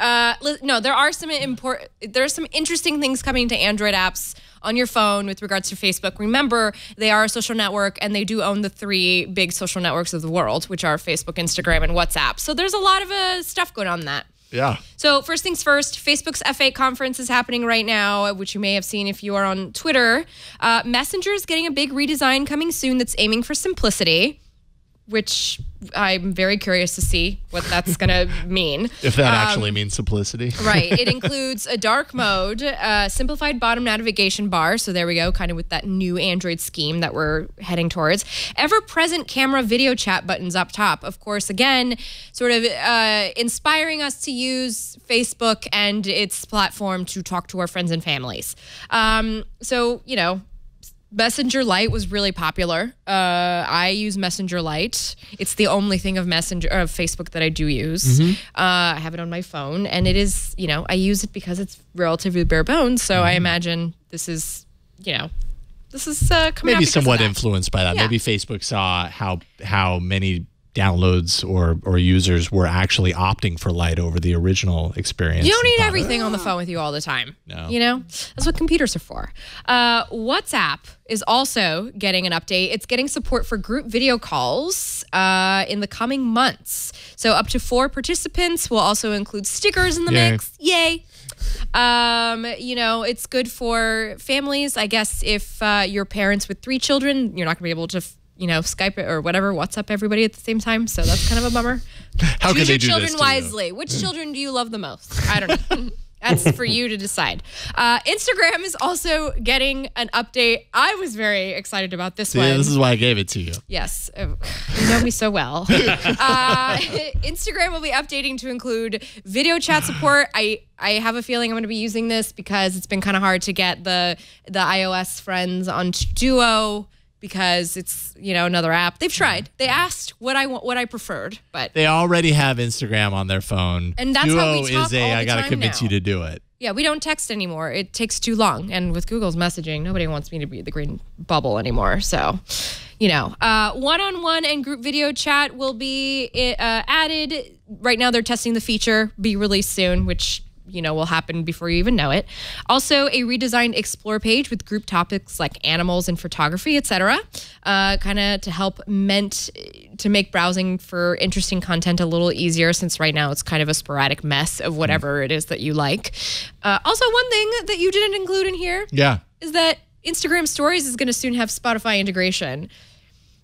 No, there's some interesting things coming to Android apps on your phone with regards to Facebook. Remember, they are a social network, and they do own the 3 big social networks of the world, which are Facebook, Instagram, and WhatsApp. So there's a lot of stuff going on in that. Yeah. So first things first, Facebook's F8 conference is happening right now, which you may have seen if you are on Twitter. Messenger is getting a big redesign coming soon that's aiming for simplicity. which I'm very curious to see what that's going to mean. If that actually means simplicity. Right. It includes a dark mode, simplified bottom navigation bar. So there we go, kind of with that new Android scheme that we're heading towards. Ever-present camera video chat buttons up top. Of course, again, sort of inspiring us to use Facebook and its platform to talk to our friends and families. So, you know, Messenger Lite was really popular. I use Messenger Lite. It's the only thing of Facebook that I do use. I have it on my phone, and it is, you know, I use it because it's relatively bare bones. So I imagine this is, you know, this is coming maybe out somewhat influenced by that. Yeah. Maybe Facebook saw how many downloads or users were actually opting for Lite over the original experience. You don't need everything on the phone with you all the time. No. You know, that's what computers are for. WhatsApp is also getting an update. It's getting support for group video calls in the coming months. So up to 4 participants. Will also include stickers in the mix. Yay. You know, it's good for families. I guess if you're parents with 3 children, you're not going to be able to you know, Skype it or whatever, WhatsApp everybody at the same time. So that's kind of a bummer. How Choose can they your do children this to wisely. you? Which children do you love the most? I don't know. That's for you to decide. Instagram is also getting an update. I was very excited about this one. This is why I gave it to you. Yes. You know me so well. Instagram will be updating to include video chat support. I have a feeling I'm going to be using this because it's been kind of hard to get the iOS friends onto Duo because it's, you know, another app. They've tried. They asked what I preferred, but they already have Instagram on their phone. And that's Duo how we talk is all the I gotta time convince now. you to do it. Yeah, we don't text anymore. It takes too long. And with Google's messaging, nobody wants me to be the green bubble anymore. So, you know, one-on-one and group video chat will be added. Right now, they're testing the feature, be released soon, which, you know, will happen before you even know it. Also, a redesigned explore page with group topics like animals and photography, etc. Kind of to help to make browsing for interesting content a little easier, since right now it's kind of a sporadic mess of whatever it is that you like. Also, one thing that you didn't include in here is that Instagram Stories is going to soon have Spotify integration.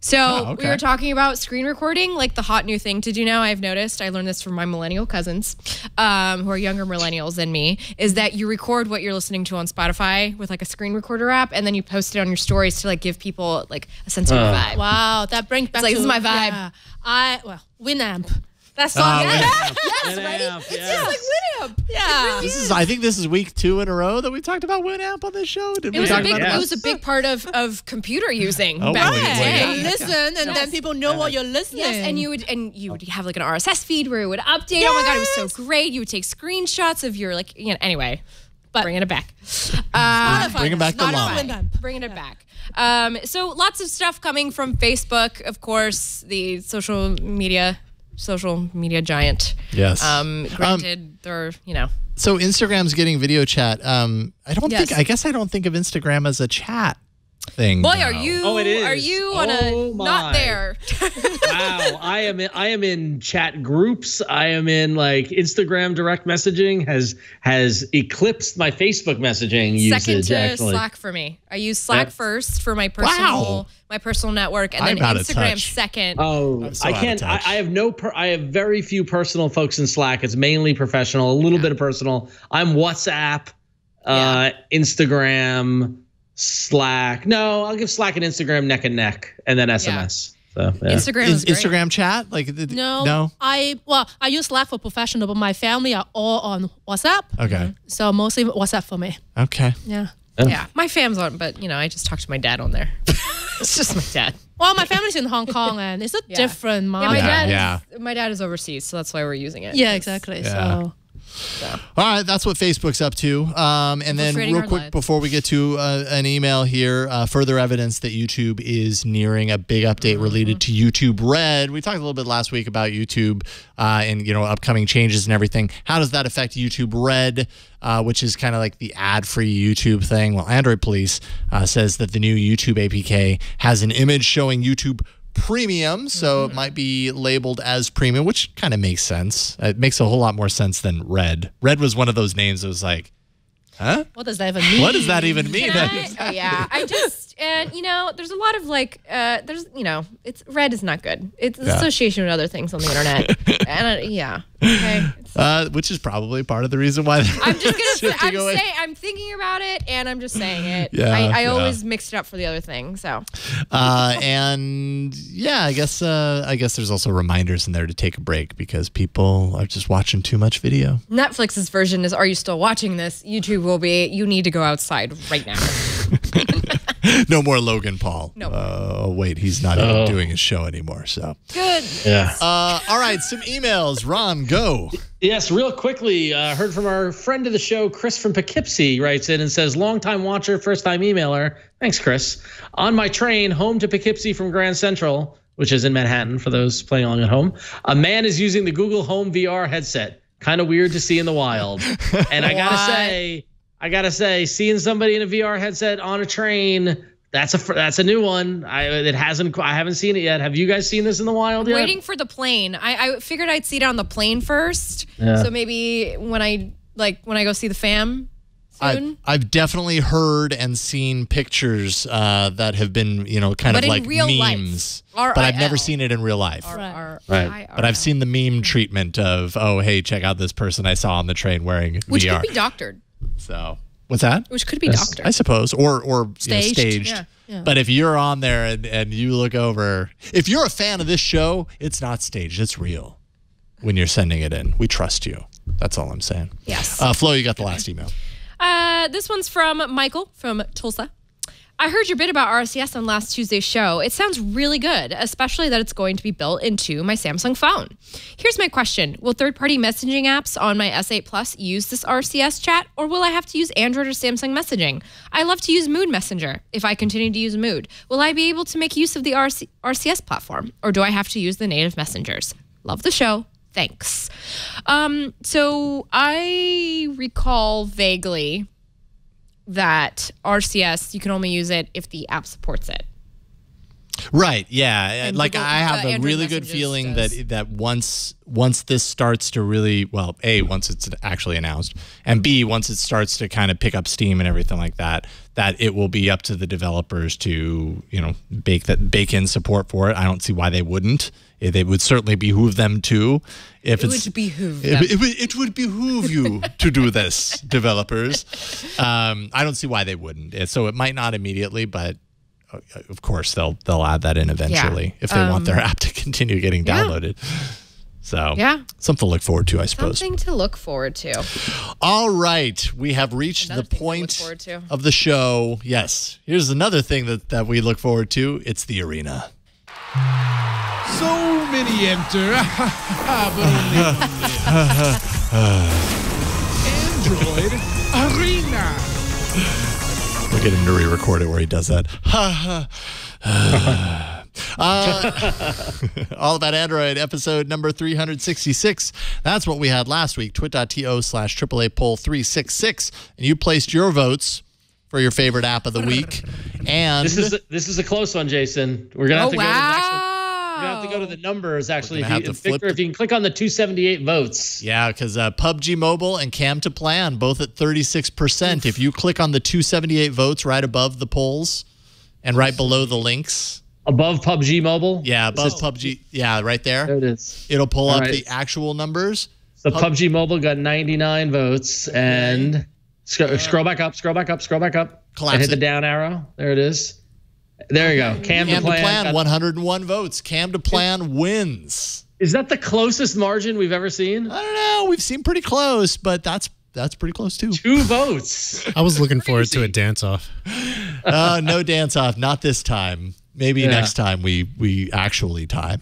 So we were talking about screen recording, like the hot new thing to do now. I've noticed, I learned this from my millennial cousins, who are younger millennials than me, is that you record what you're listening to on Spotify with like a screen recorder app, and then you post it on your stories to like give people like a sense of your vibe. Wow, that brings back like, to this is my vibe. Yeah, Winamp. That's song. Yes, Winamp, right? It's yes. just like Winamp. Yeah. I think this is week 2 in a row that we talked about Winamp on this show. Did we talk about Yes. It was a big part of computer using Oh, back boy, in the boy, day. You listen, and then people know what you're listening. Yes, and you would have like an RSS feed where it would update. Oh my god, it was so great. You would take screenshots of your like, you know. Anyway, but bringing it back. Bringing back the llama. Winamp. Bringing it back. So lots of stuff coming from Facebook, of course, the social media giant. Yes. Granted, they're, you know. So Instagram's getting video chat. I guess I don't think of Instagram as a chat thing. Boy, though. are you? Oh, it is. Are you on a my. not there? Wow, I am in chat groups. I am in like Instagram direct messaging has eclipsed my Facebook messaging Second usage. to Actually, Slack for me. I use Slack Yep. first for my Wow. personal network, and I'm then out of Instagram touch. second. Oh, I'm so I out of can't. touch. I have I have very few personal folks in Slack. It's mainly professional. A little bit of personal. I'm WhatsApp, Instagram, Slack. No, I'll give Slack and Instagram neck and neck, and then SMS. So yeah. Instagram Is is great. Instagram chat? Like No. I use Slack for professional, but my family are all on WhatsApp. Okay. So mostly WhatsApp for me. Okay. Yeah. Yeah, my fam's on, but you know, I just talk to my dad on there. It's just my dad. Well, my family's in Hong Kong, and it's a different Yeah, market. my dad is overseas, so that's why we're using it. Yeah, exactly. Yeah. So All right, that's what Facebook's up to. And then Infiltrating real our quick, lives. before we get to an email here, further evidence that YouTube is nearing a big update related to YouTube Red. We talked a little bit last week about YouTube and, you know, upcoming changes and everything. How does that affect YouTube Red, which is kind of like the ad-free YouTube thing? Well, Android Police says that the new YouTube APK has an image showing YouTube Premium, so it might be labeled as premium, which kind of makes sense. It makes a whole lot more sense than Red. Red was one of those names that was like, Huh? What does that even mean? What does that even mean? Oh yeah, I just and there's a lot of it's red is not good. It's association with other things on the internet, and okay. Which is probably part of the reason why I'm just gonna I'm thinking about it, and I'm just saying it. Yeah, I always mix it up for the other thing. So, and yeah, I guess there's also reminders in there to take a break because people are just watching too much video. Netflix's version is, "Are you still watching this?" YouTube will be, "You need to go outside right now." No more Logan Paul. No. Oh, wait, he's not even doing his show anymore. So Good. Yeah. all right, some emails. Ron, go. Yes, real quickly, heard from our friend of the show, Chris from Poughkeepsie, writes in and says, longtime watcher, first-time emailer. Thanks, Chris. On my train home to Poughkeepsie from Grand Central, which is in Manhattan for those playing along at home, a man is using the Google Home VR headset. Kind of weird to see in the wild. And I gotta say, seeing somebody in a VR headset on a train, that's a new one. I haven't seen it yet. Have you guys seen this in the wild yet? Waiting for the plane. I figured I'd see it on the plane first. Yeah. So maybe when I go see the fam soon. I've definitely heard and seen pictures that have been, kind But of in like real memes. life. But I've never RIL. seen it in real life. Right. But I've seen the meme treatment of, oh, hey, check out this person I saw on the train wearing Which VR. could be doctored. So, what's that? Which could be doctored. I suppose, or staged. Yeah. But if you're on there and you look over, if you're a fan of this show, it's not staged. It's real when you're sending it in. We trust you. That's all I'm saying. Yes. Flo, you got the last email. This one's from Michael from Tulsa. I heard your bit about RCS on last Tuesday's show. It sounds really good, especially that it's going to be built into my Samsung phone. Here's my question. Will third-party messaging apps on my S8 Plus use this RCS chat, or will I have to use Android or Samsung messaging? I love to use Mood Messenger if I continue to use Mood. Will I be able to make use of the RCS platform, or do I have to use the native messengers? Love the show. Thanks. So I recall vaguely that RCS, you can only use it if the app supports it. Right. Yeah. And Like Google- I have a Android really good Messages feeling does. that once this starts to really, well, A, once it's actually announced, and B, once it starts to kind of pick up steam and everything like that, that it will be up to the developers to, bake in support for it. I don't see why they wouldn't. It would certainly behoove them to. If It would behoove them. It would behoove you to do this, developers. I don't see why they wouldn't. So it might not immediately, but of course they'll add that in eventually if they want their app to continue getting downloaded. So something to look forward to, I suppose. Something to look forward to. All right, we have reached Another the thing to look point forward to. of the show. Yes, here's another thing that we look forward to. It's the arena. So many enter, but only Android Arena. We'll get him to re-record it where he does that. All About Android, episode number 366. That's what we had last week. twit.to/AAA poll 366. And you placed your votes for your favorite app of the week. And This is a close one, Jason. We're gonna have to go to the actual. We're gonna have to go to the numbers actually. gonna have to flip Victor, if you can click on the 278 votes. yeah, because PUBG Mobile and Cam to Plan both at 36%. If you click on the 278 votes right above the polls and right below the links. Above PUBG Mobile. Yeah, above PUBG. Yeah, right there. There it is. It'll pull up right. the actual numbers. So PUBG Mobile got 99 votes, and scroll back up, scroll back up, scroll back up, Collapse and hit the it. down arrow. There it is. There you go. Cam to Cam to Plan. Plan, got- 101 votes. Cam to Plan wins. Is that the closest margin we've ever seen? I don't know. We've seen pretty close, but that's pretty close too. 2 votes. I was looking forward to a dance-off. No dance off, not this time. Maybe next time we actually tie.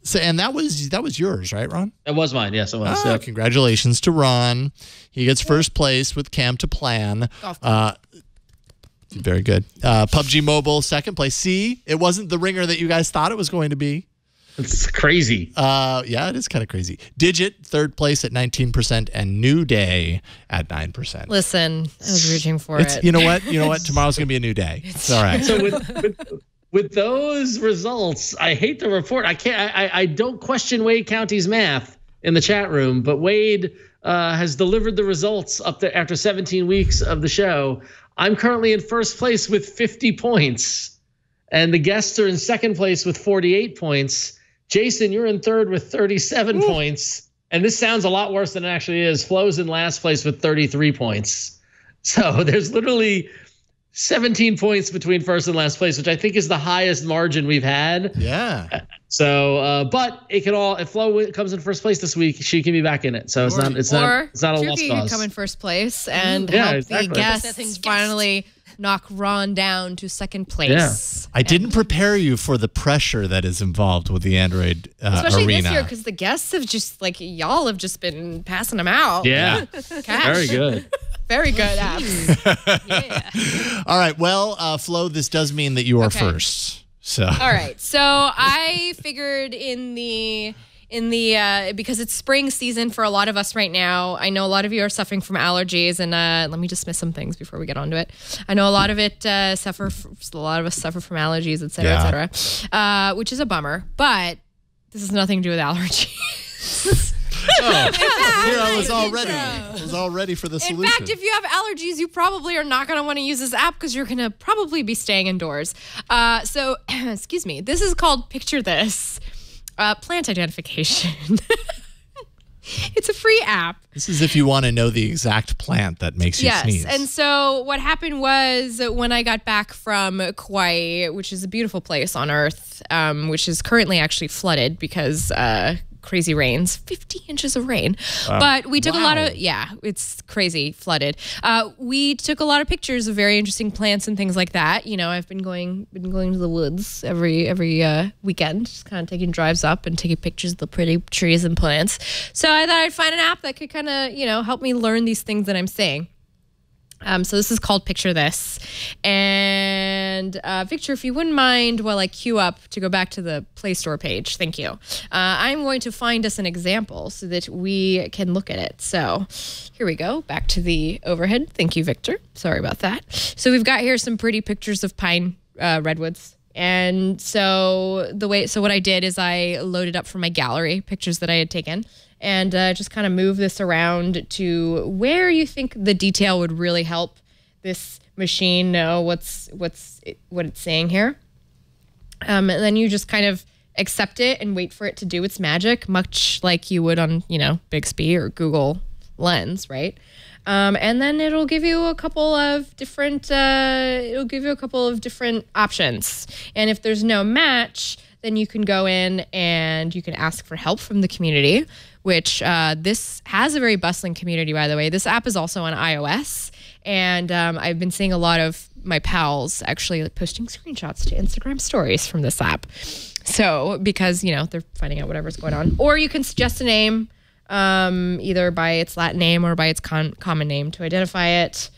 So and that was yours, right, Ron? That was mine. Yes, it was. Yep. Congratulations to Ron. He gets first place with Cam to Plan. Very good. PUBG Mobile, second place. See, it wasn't the ringer that you guys thought it was going to be. It's crazy. Yeah, it is kind of crazy. Digit, third place at 19%, and New Day at 9%. Listen, I was reaching for it. You know what? Tomorrow's going to be a new day. It's all right. So with those results, I hate to report. I don't question Wade County's math, in the chat room, but Wade has delivered the results up there after 17 weeks of the show. I'm currently in first place with 50 points, and the guests are in second place with 48 points. Jason, you're in third with 37 points, and this sounds a lot worse than it actually is. Flo's in last place with 33 points. So there's literally 17 points between first and last place, which I think is the highest margin we've had. Yeah. So, but it can all. If Flo comes in first place this week, she can be back in it. So it's not a lost Chucky cause. could come in first place and Yeah, help exactly. the guests finally knock Ron down to second place. Yeah. I didn't prepare you for the pressure that is involved with the Android Especially arena. this year, because the guests have just y'all have just been passing them out. Yeah. Cash. Very good. Very good apps. Yeah. All right. Well, Flo, this does mean that you are Okay. first. So. All right. So I figured because it's spring season for a lot of us right now. I know a lot of you are suffering from allergies, and let me dismiss some things before we get onto it. I know a lot of us suffer from allergies, et cetera, which is a bummer. But this has nothing to do with allergies. Here I was all ready for the solution. In fact, if you have allergies, you probably are not going to want to use this app because you're going to probably be staying indoors. So, excuse me. This is called Picture This. Plant identification. It's a free app. This is if you want to know the exact plant that makes you sneeze. Yes, and so what happened was when I got back from Kauai, which is a beautiful place on Earth, which is currently actually flooded because crazy rains, 50 inches of rain. But we took a lot of, it's crazy, flooded. We took a lot of pictures of very interesting plants and things like that. You know, I've been going to the woods every weekend, just kind of taking drives up and taking pictures of the pretty trees and plants. So I thought I'd find an app that could kind of, help me learn these things that I'm saying. So this is called Picture This. And Victor, if you wouldn't mind while I queue up to go back to the Play Store page, thank you. I'm going to find us an example so that we can look at it. So here we go, back to the overhead. Thank you, Victor. Sorry about that. So we've got here some pretty pictures of pine redwoods. And so what I did is I loaded up from my gallery pictures that I had taken and just kind of move this around to where you think the detail would really help this machine know what it's saying here. And then you just kind of accept it and wait for it to do its magic, much like you would on, Bixby or Google Lens, right? And then it'll give you a couple of different options. And if there's no match, then you can go in and you can ask for help from the community, which this has a very bustling community, by the way. This app is also on iOS. And I've been seeing a lot of my pals actually posting screenshots to Instagram stories from this app. So because, they're finding out whatever's going on. Or you can suggest a name, either by its Latin name or by its common name to identify it.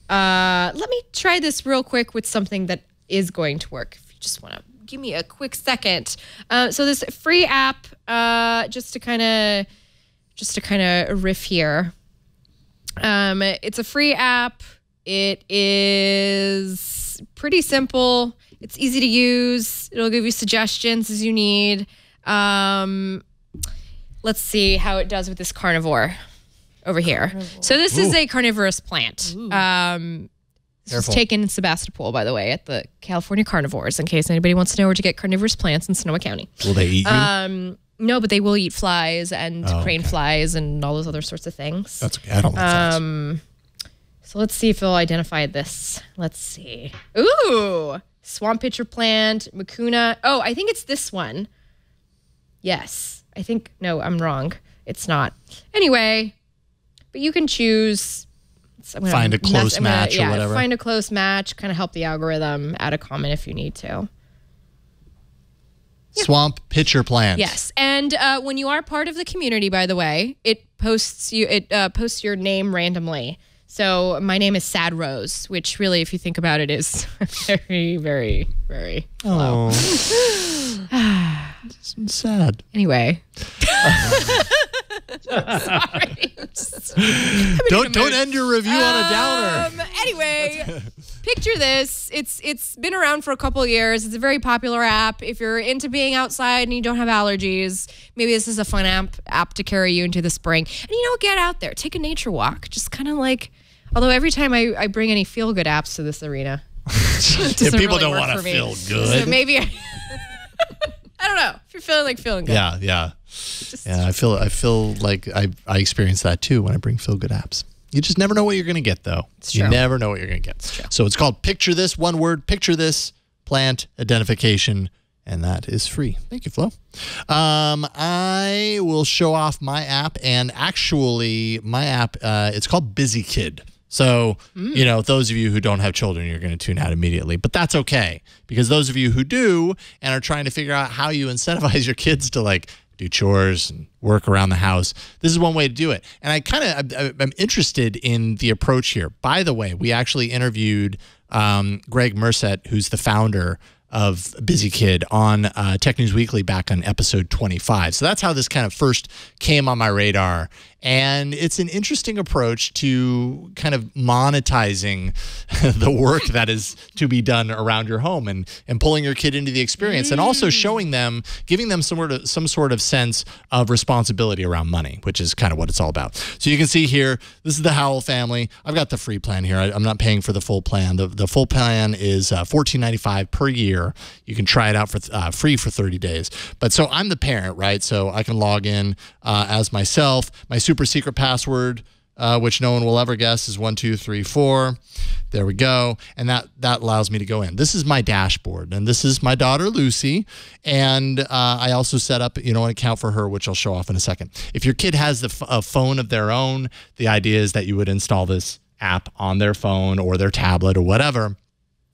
Let me try this real quick with something that is going to work. If you just want to give me a quick second. So this free app, just to kind of riff here. It's a free app. It is pretty simple. It's easy to use. It'll give you suggestions as you need. Let's see how it does with this carnivore over here. So this is a carnivorous plant. This was taken in Sebastopol, by the way, at the California Carnivores, in case anybody wants to know where to get carnivorous plants in Sonoma County. Will they eat you? No, but they will eat flies and crane flies and all those other sorts of things. That's okay. I don't like flies. So let's see if it'll identify this. Let's see. Ooh, swamp pitcher plant, mucuna. Oh, I think it's this one. Yes. No, I'm wrong. It's not. Anyway, but you can choose. Find a close match or whatever. Find a close match, kind of help the algorithm, add a comment if you need to. Swamp pitcher plant. Yes, and when you are part of the community, by the way, it posts your name randomly. So my name is Sad Rose, which really, if you think about it, is very, very, very low. Sad. Anyway. Sorry. Don't end your review on a downer. Anyway, picture this. It's been around for a couple of years. It's a very popular app. If you're into being outside and you don't have allergies, maybe this is a fun app to carry you into the spring. And get out there, take a nature walk. Just kind of like, although every time I bring any feel-good apps to this arena, if people don't want to feel good, so maybe I don't know. If you're feeling good, yeah. I feel like I experience that too when I bring feel-good apps. You just never know what you're going to get, though. It's true. You never know what you're going to get. So it's called Picture This, one word, Picture This, plant identification, and that is free. Thank you, Flo. I will show off my app, and actually, my app, it's called Busy Kid. So, those of you who don't have children, you're going to tune out immediately. But that's okay, because those of you who do and are trying to figure out how you incentivize your kids to, do chores and work around the house, this is one way to do it. And I'm interested in the approach here. By the way, we actually interviewed Greg Merced, who's the founder of Busy Kid, on Tech News Weekly back on episode 25. So that's how this kind of first came on my radar. And it's an interesting approach to kind of monetizing the work that is to be done around your home and pulling your kid into the experience and also showing them, giving them some sort of sense of responsibility around money, which is kind of what it's all about. So you can see here, this is the Howell family. I've got the free plan here. I'm not paying for the full plan. The full plan is $14.95 per year. You can try it out for free for 30 days. But so I'm the parent, right? So I can log in as myself. My super secret password, which no one will ever guess, is 1234. There we go. And that allows me to go in. This is my dashboard, and this is my daughter, Lucy. And I also set up, an account for her, which I'll show off in a second. If your kid has a phone of their own, the idea is that you would install this app on their phone or their tablet or whatever.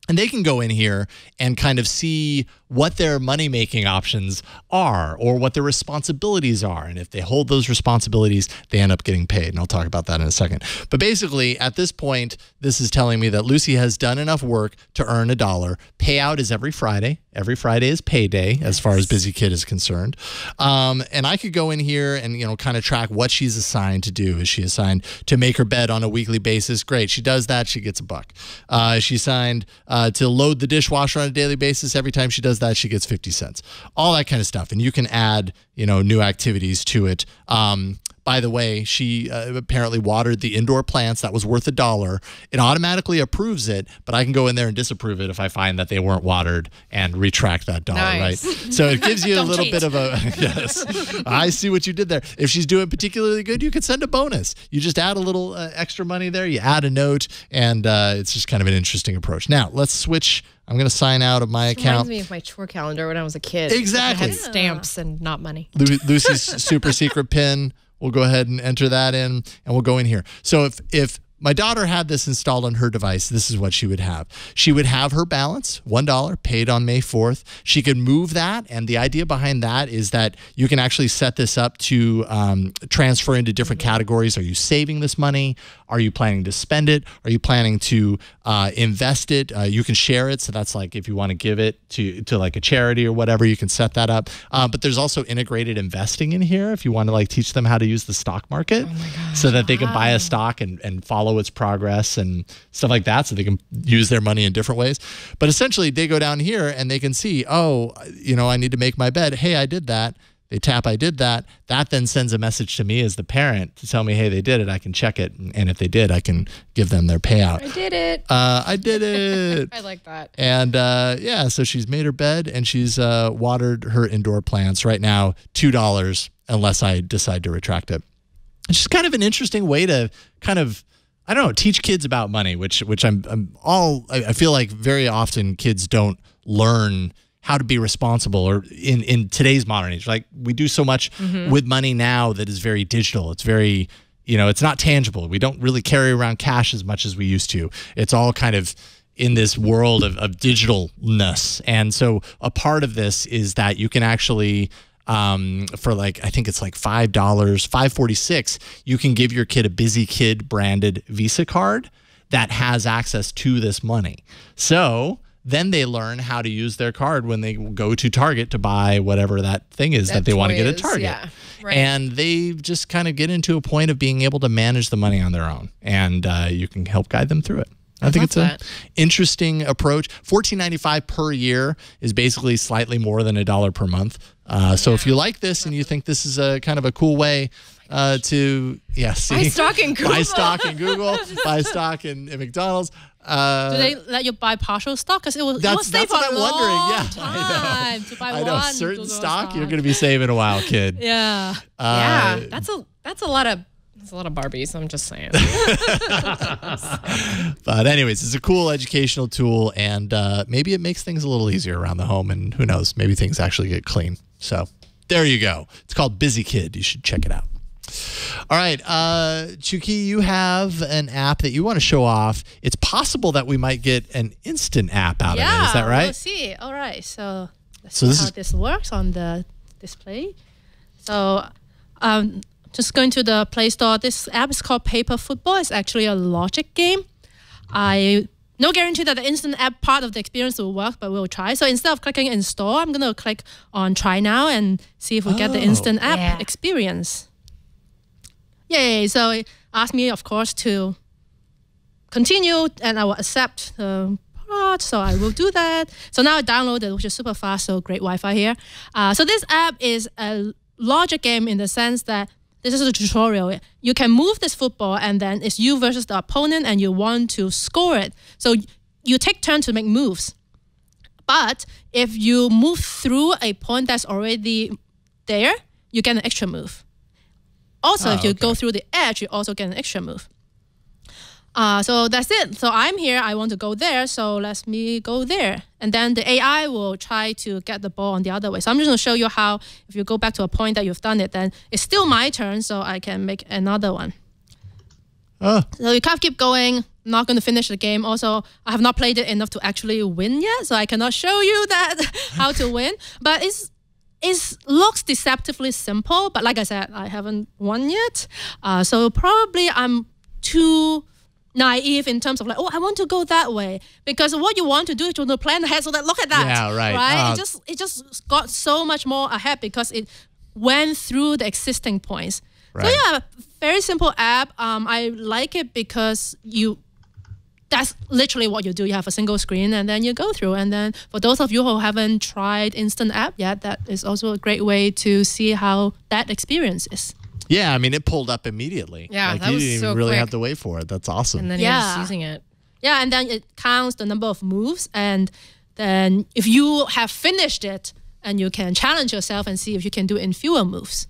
And they can go in here and kind of see what their money-making options are or what their responsibilities are. And if they hold those responsibilities, they end up getting paid. And I'll talk about that in a second. But basically, at this point, this is telling me that Lucy has done enough work to earn $1. Payout is every Friday. Every Friday is payday as far as Busy Kid is concerned. And I could go in here and, kind of track what she's assigned to do. Is she assigned to make her bed on a weekly basis? Great. She does that. She gets $1. Is she assigned to load the dishwasher on a daily basis? Every time she does that, she gets 50 cents. All that kind of stuff. And you can add, new activities to it. By the way, she apparently watered the indoor plants. That was worth $1. It automatically approves it, but I can go in there and disapprove it if I find that they weren't watered and retract that $1, nice. Right? So it gives you a little bit of a, yes, I see what you did there. If she's doing particularly good, you could send a bonus. You just add a little extra money there, you add a note, and it's just kind of an interesting approach. Now, let's switch. I'm going to sign out of my account. Reminds me of my chore calendar when I was a kid. Exactly. I had stamps and not money. Lucy's super secret PIN. We'll go ahead and enter that in, and we'll go in here. So if my daughter had this installed on her device, this is what she would have. She would have her balance, $1, paid on May 4th. She could move that, and the idea behind that is that you can actually set this up to transfer into different categories. Are you saving this money? Are you planning to spend it? Are you planning to invest it? You can share it, so that's like if you want to give it to like a charity or whatever, you can set that up. But there's also integrated investing in here if you want to teach them how to use the stock market so that they can buy a stock and follow its progress and stuff like that, so they can use their money in different ways. But essentially, they go down here and they can see, I need to make my bed. Hey, I did that. They tap, I did that. That then sends a message to me as the parent to tell me, hey, they did it. I can check it. And if they did, I can give them their payout. I did it. I did it. I like that. And so she's made her bed and she's watered her indoor plants. Right now, $2 unless I decide to retract it. It's just kind of an interesting way to kind of, I don't know, teach kids about money, which I feel like very often kids don't learn how to be responsible or in today's modern age. Like we do so much with money now that is very digital. It's very, it's not tangible. We don't really carry around cash as much as we used to. It's all kind of in this world of digitalness. And so a part of this is that you can actually, for I think it's like $5, $5.46, you can give your kid a Busy Kid branded Visa card that has access to this money. So then they learn how to use their card when they go to Target to buy whatever that thing is that they want to get at Target. Yeah, right. And they just kind of get into a point of being able to manage the money on their own. And you can help guide them through it. I think it's an that. interesting approach. $14.95 per year is basically slightly more than $1 per month. So if you like this and you think this is a kind of a cool way to Buy stock in Google. buy stock in Google, buy stock in McDonald's. Do they let you buy partial stock? Because it will stay for what a I'm long wondering. Yeah, time to buy I know. one Certain Google stock you're going to be saving a while, kid. Yeah. Yeah, that's a lot of Barbies. I'm just saying. But anyways, it's a cool educational tool, and maybe it makes things a little easier around the home, and who knows, maybe things actually get clean. So there you go. It's called Busy Kid. You should check it out. All right, Chuki, you have an app that you want to show off. It's possible that we might get an instant app out of it. Is that right? We'll see. All right, so let's So see how this works on the display. So just going to the Play Store. This app is called Paper Football. It's actually a logic game. No guarantee that the instant app part of the experience will work, but we'll try. So instead of clicking install, I'm going to click on try now and see if we get the instant app experience. Yay. So it asked me, of course, to continue, and I will accept the part. So I will do that. So now I downloaded, which is super fast, so great Wi-Fi here. So this app is a logic game in the sense that this is a tutorial. You can move this football, and then it's you versus the opponent, and you want to score it. So you take turns to make moves. But if you move through a point that's already there, you get an extra move. Also, if you go through the edge, you also get an extra move. So that's it. So I'm here. I want to go there. So let me go there. And then the AI will try to get the ball on the other way. So I'm just going to show you how, if you go back to a point that you've done it, then it's still my turn. So I can make another one. So you can't keep going. I'm not going to finish the game. Also, I have not played it enough to actually win yet. So I cannot show you that how to win. But it looks deceptively simple. But like I said, I haven't won yet. So probably I'm too naive in terms of like, I want to go that way, because what you want to do is to plan ahead. So that look at that, right? It just got so much more ahead because it went through the existing points. Right. So yeah, very simple app. I like it because that's literally what you do. You have a single screen and then you go through. And then for those of you who haven't tried Instant App yet, that is also a great way to see how that experience is. Yeah, I mean, it pulled up immediately. Yeah, like, that you was didn't even so really quick. have to wait for it. That's awesome. And then you're just using it. Yeah, and then it counts the number of moves. And then if you have finished it, and you can challenge yourself and see if you can do it in fewer moves.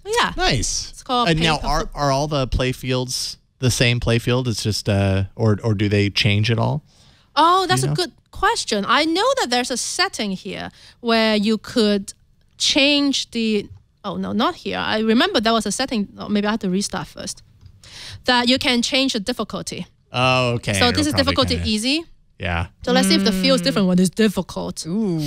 So yeah. Nice. It's called now, are all the play fields the same play field? It's just, or do they change at all? Oh, that's a good question. I know that there's a setting here where you could change the... Oh, no, not here. I remember there was a setting. Oh, maybe I have to restart first. That you can change the difficulty. Oh, okay. So this is difficulty easy. Yeah. So let's see if the field's different when it's difficult. Ooh.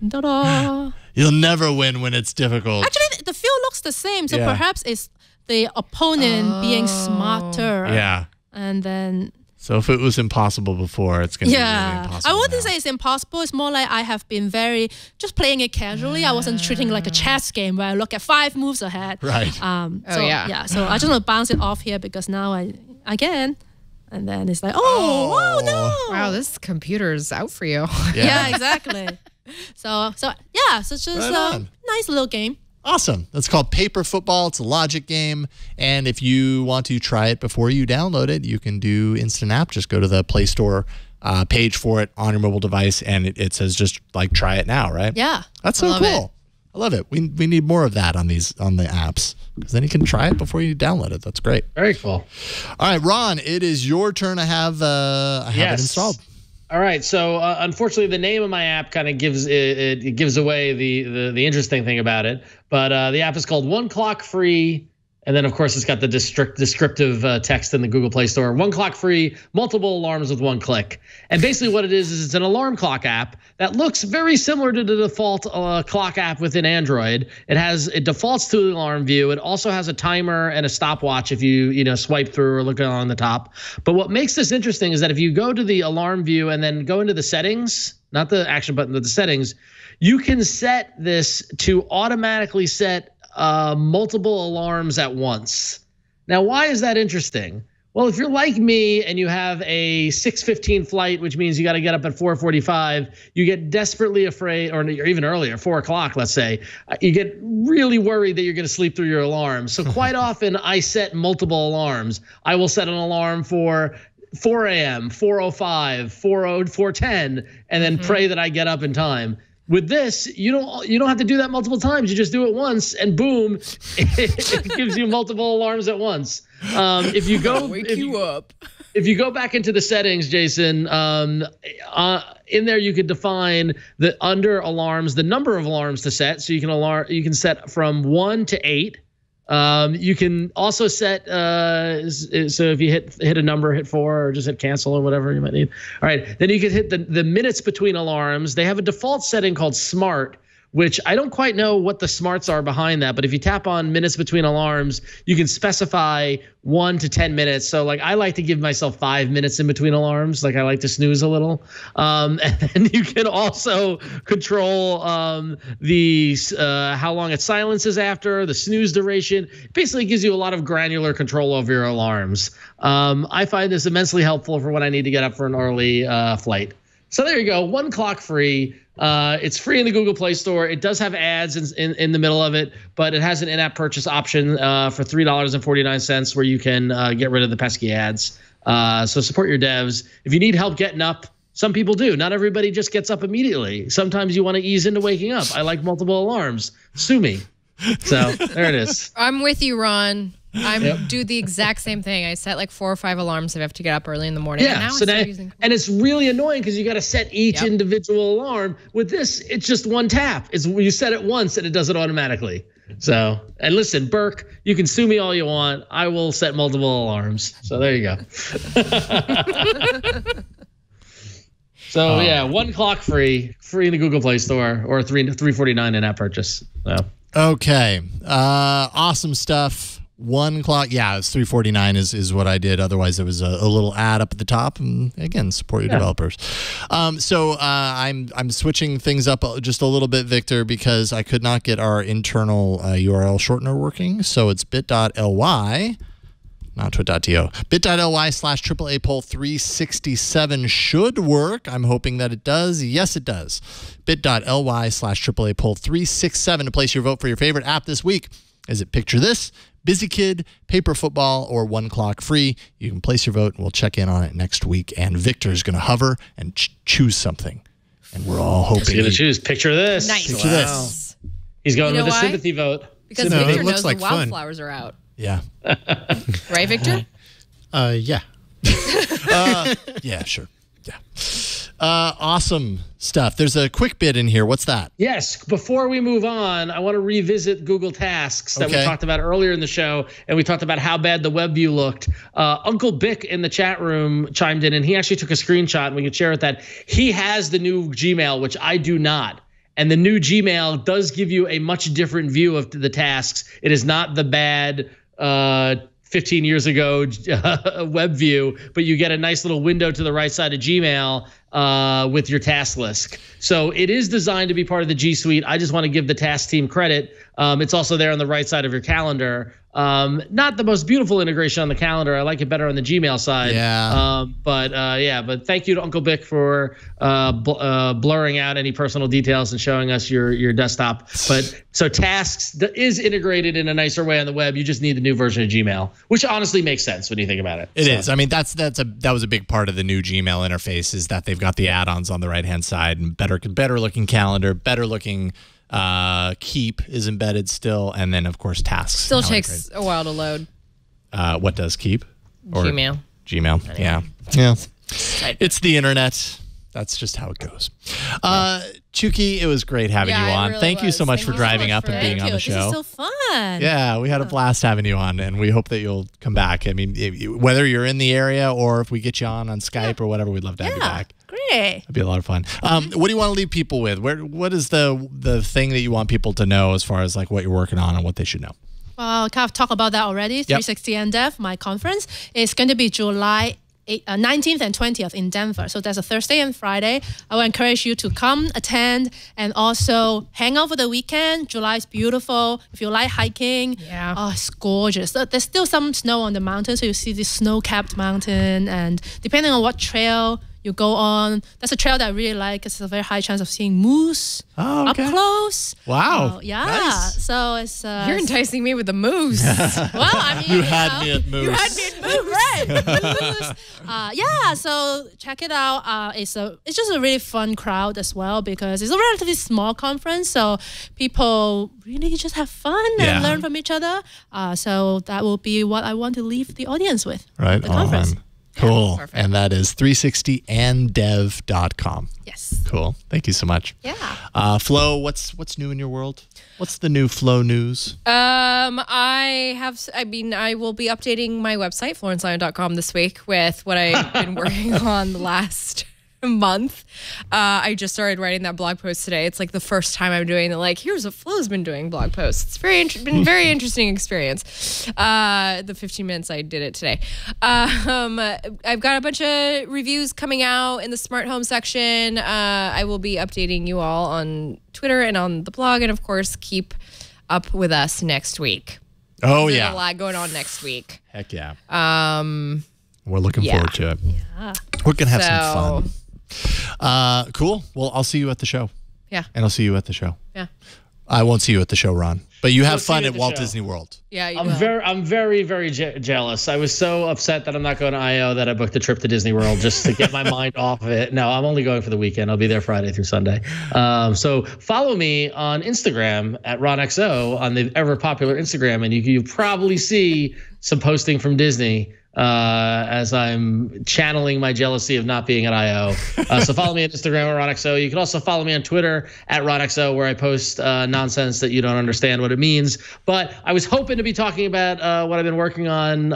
Ta-da. You'll never win when it's difficult. Actually, the field looks the same. So perhaps it's the opponent being smarter. Yeah. And then... So if it was impossible before, it's going to be really impossible. I wouldn't now. say it's impossible. It's more like I have been just playing it casually. I wasn't treating it like a chess game where I look at 5 moves ahead. Right. So I just want to bounce it off here because now I can. And then it's like, oh no. Wow, this computer's out for you. Yeah, exactly. So it's just a nice little game. Awesome. That's called Paper Football. It's a logic game. And if you want to try it before you download it, you can do Instant App. Just go to the Play Store page for it on your mobile device, and it says just like try it now, right? Yeah. That's so cool. I love it. We need more of that on the apps, because then you can try it before you download it. That's great. Very cool. All right, Ron, it is your turn to have it installed. All right. So unfortunately, the name of my app kind of gives it gives away the interesting thing about it. But the app is called 1 Clock Free. And then, of course, it's got the descriptive text in the Google Play Store. 1 clock free, multiple alarms with 1 click. And basically what it is it's an alarm clock app that looks very similar to the default clock app within Android. It defaults to the alarm view. It also has a timer and a stopwatch if you swipe through or look on the top. But what makes this interesting is that if you go to the alarm view and then go into the settings, not the action button, but the settings, you can set this to automatically set multiple alarms at once. Now, why is that interesting? Well, if you're like me and you have a 6:15 flight, which means you got to get up at 4:45, you get desperately afraid, or even earlier, 4 o'clock, let's say, you get really worried that you're going to sleep through your alarm. So quite often I set multiple alarms. I will set an alarm for 4 a.m., 4:05, 4:10, and then pray that I get up in time. With this, you don't have to do that multiple times. You just do it once, and boom, it gives you multiple alarms at once. If you go if you go back into the settings, Jason, in there you could define the under alarms, the number of alarms to set. So you can set from 1 to 8. You can also set so if you hit a number, hit 4, or just hit cancel or whatever you might need. All right, then you can hit the minutes between alarms. They have a default setting called smart, which I don't quite know what the smarts are behind that, but if you tap on minutes between alarms, you can specify 1 to 10 minutes. So like I like to give myself 5 minutes in between alarms. Like I like to snooze a little. And then you can also control the how long it silences after, the snooze duration. It basically gives you a lot of granular control over your alarms. I find this immensely helpful for when I need to get up for an early flight. So there you go, 1 clock free. It's free in the Google Play Store. It does have ads in the middle of it, but it has an in-app purchase option for $3.49 where you can get rid of the pesky ads. So support your devs. If you need help getting up, some people do. Not everybody just gets up immediately. Sometimes you want to ease into waking up. I like multiple alarms. Sue me. So there it is. I'm with you, Ron. Do the exact same thing. I set like 4 or 5 alarms if I have to get up early in the morning. Yeah, and it's really annoying because you got to set each individual alarm. With this, it's just one tap. You set it once and it does it automatically. So, and listen, Burke, you can sue me all you want. I will set multiple alarms. So there you go. So yeah, 1 clock free in the Google Play Store, or $3.49 in-app purchase. So. Okay, awesome stuff. 1 o'clock, yeah, it's $3.49 is what I did. Otherwise, there was a little ad up at the top. And again, support your developers. So I'm switching things up just a little bit, Victor, because I could not get our internal URL shortener working. So it's bit.ly, not twit.to, bit.ly/AAA poll 367 should work. I'm hoping that it does. Yes, it does. bit.ly/AAA poll 367 to place your vote for your favorite app this week. Is it Picture This, Busy Kid, Paper Football, or 1 Clock Free? You can place your vote, and we'll check in on it next week. And Victor's going to hover and choose something. And we're all hoping. He's going to choose Picture This. Nice. Picture this. He's going with a sympathy vote. Because Victor knows the wildflowers are out. Yeah. Right, Victor? Yeah. Yeah, sure. Yeah. Awesome stuff. There's a quick bit in here. What's that? Yes. Before we move on, I want to revisit Google Tasks that we talked about earlier in the show, and we talked about how bad the web view looked. Uncle Bick in the chat room chimed in, and he actually took a screenshot, and we can share it that he has the new Gmail, which I do not. And the new Gmail does give you a much different view of the tasks. It is not the bad 15 years ago web view, but you get a nice little window to the right side of Gmail with your task list. So it is designed to be part of the G Suite. I just want to give the task team credit. It's also there on the right side of your calendar. Not the most beautiful integration on the calendar. I like it better on the Gmail side. Yeah. But thank you to Uncle Bick for blurring out any personal details and showing us your desktop. But so Tasks is integrated in a nicer way on the web. You just need the new version of Gmail, which honestly makes sense when you think about it. It is. I mean, that was a big part of the new Gmail interface, is that they've got the add-ons on the right-hand side and better looking calendar, better looking Keep is embedded still, and then of course Tasks still takes a while to load. What does Keep? Or Gmail. Yeah. It's the internet. That's just how it goes. Chuki, it was great having you on. Really Thank you so much Thank for you driving so up much and being on the show. This is so fun. Yeah, we had a blast having you on, and we hope that you'll come back. I mean, whether you're in the area or if we get you on Skype or whatever, we'd love to have you back. Great. It'd be a lot of fun. What do you want to leave people with? What is the thing that you want people to know as far as like what you're working on and what they should know? Well, kind of talk about that already. 360 NDev, my conference, is going to be July 19th and 20th in Denver. So that's a Thursday and Friday. I will encourage you to come, attend, and also hang out for the weekend. July is beautiful. If you like hiking, it's gorgeous. There's still some snow on the mountain, so you see this snow-capped mountain. And depending on what trail you go on, that's a trail that I really like because there's a very high chance of seeing moose up close. Wow. Nice. So it's... You're enticing me with the moose. well, I mean... You had me at moose. You had me at moose. Right. So check it out. It's just a really fun crowd as well because it's a relatively small conference. So people really just have fun and learn from each other. So that will be what I want to leave the audience with. Right the conference. on. Cool. Perfect. And that is 360andev.com. Yes. Cool. Thank you so much. Yeah. Flo, what's new in your world? What's the new Flo news? I will be updating my website, florenceLion.com, this week with what I've been working on the last month. I just started writing that blog post today. It's like the first time I'm doing it. Like, here's what Flo's been doing blog posts. It's been very interesting experience. The 15 minutes I did it today. I've got a bunch of reviews coming out in the smart home section. I will be updating you all on Twitter and on the blog, and of course, keep up with us next week. Oh, There's yeah. a lot going on next week. Heck yeah. We're looking forward to it. Yeah. We're going to have some fun. Cool. Well, I'll see you at the show. Yeah. And I'll see you at the show. Yeah. I won't see you at the show, Ron. But you have fun see you at at the Walt show. Disney World. Yeah, you I'm will. very, very jealous. I was so upset that I'm not going to I/O that I booked a trip to Disney World just to get my mind off of it. No, I'm only going for the weekend. I'll be there Friday through Sunday. So follow me on Instagram at RonXO on the ever popular Instagram, and you probably see some posting from Disney as I'm channeling my jealousy of not being at I/O. So follow me on Instagram at RonXO. You can also follow me on Twitter at RonXO, where I post nonsense that you don't understand what it means. But I was hoping to be talking about what I've been working on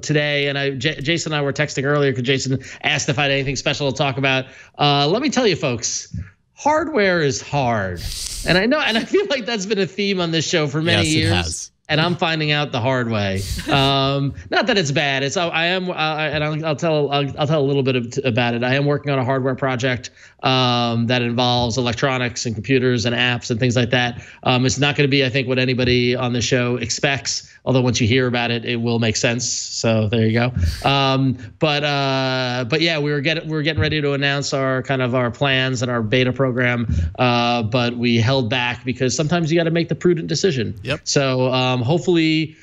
today. And Jason and I were texting earlier because Jason asked if I had anything special to talk about. Let me tell you, folks, hardware is hard. And I know, and I feel like that's been a theme on this show for many years. It has. And I'm finding out the hard way. Not that it's bad. It's and I'll tell a little bit about it. I am working on a hardware project that involves electronics and computers and apps and things like that. It's not going to be, I think, what anybody on the show expects. Although once you hear about it, it will make sense. So there you go. But yeah, we're getting ready to announce our plans and our beta program. But we held back because sometimes you got to make the prudent decision. Yep. So hopefully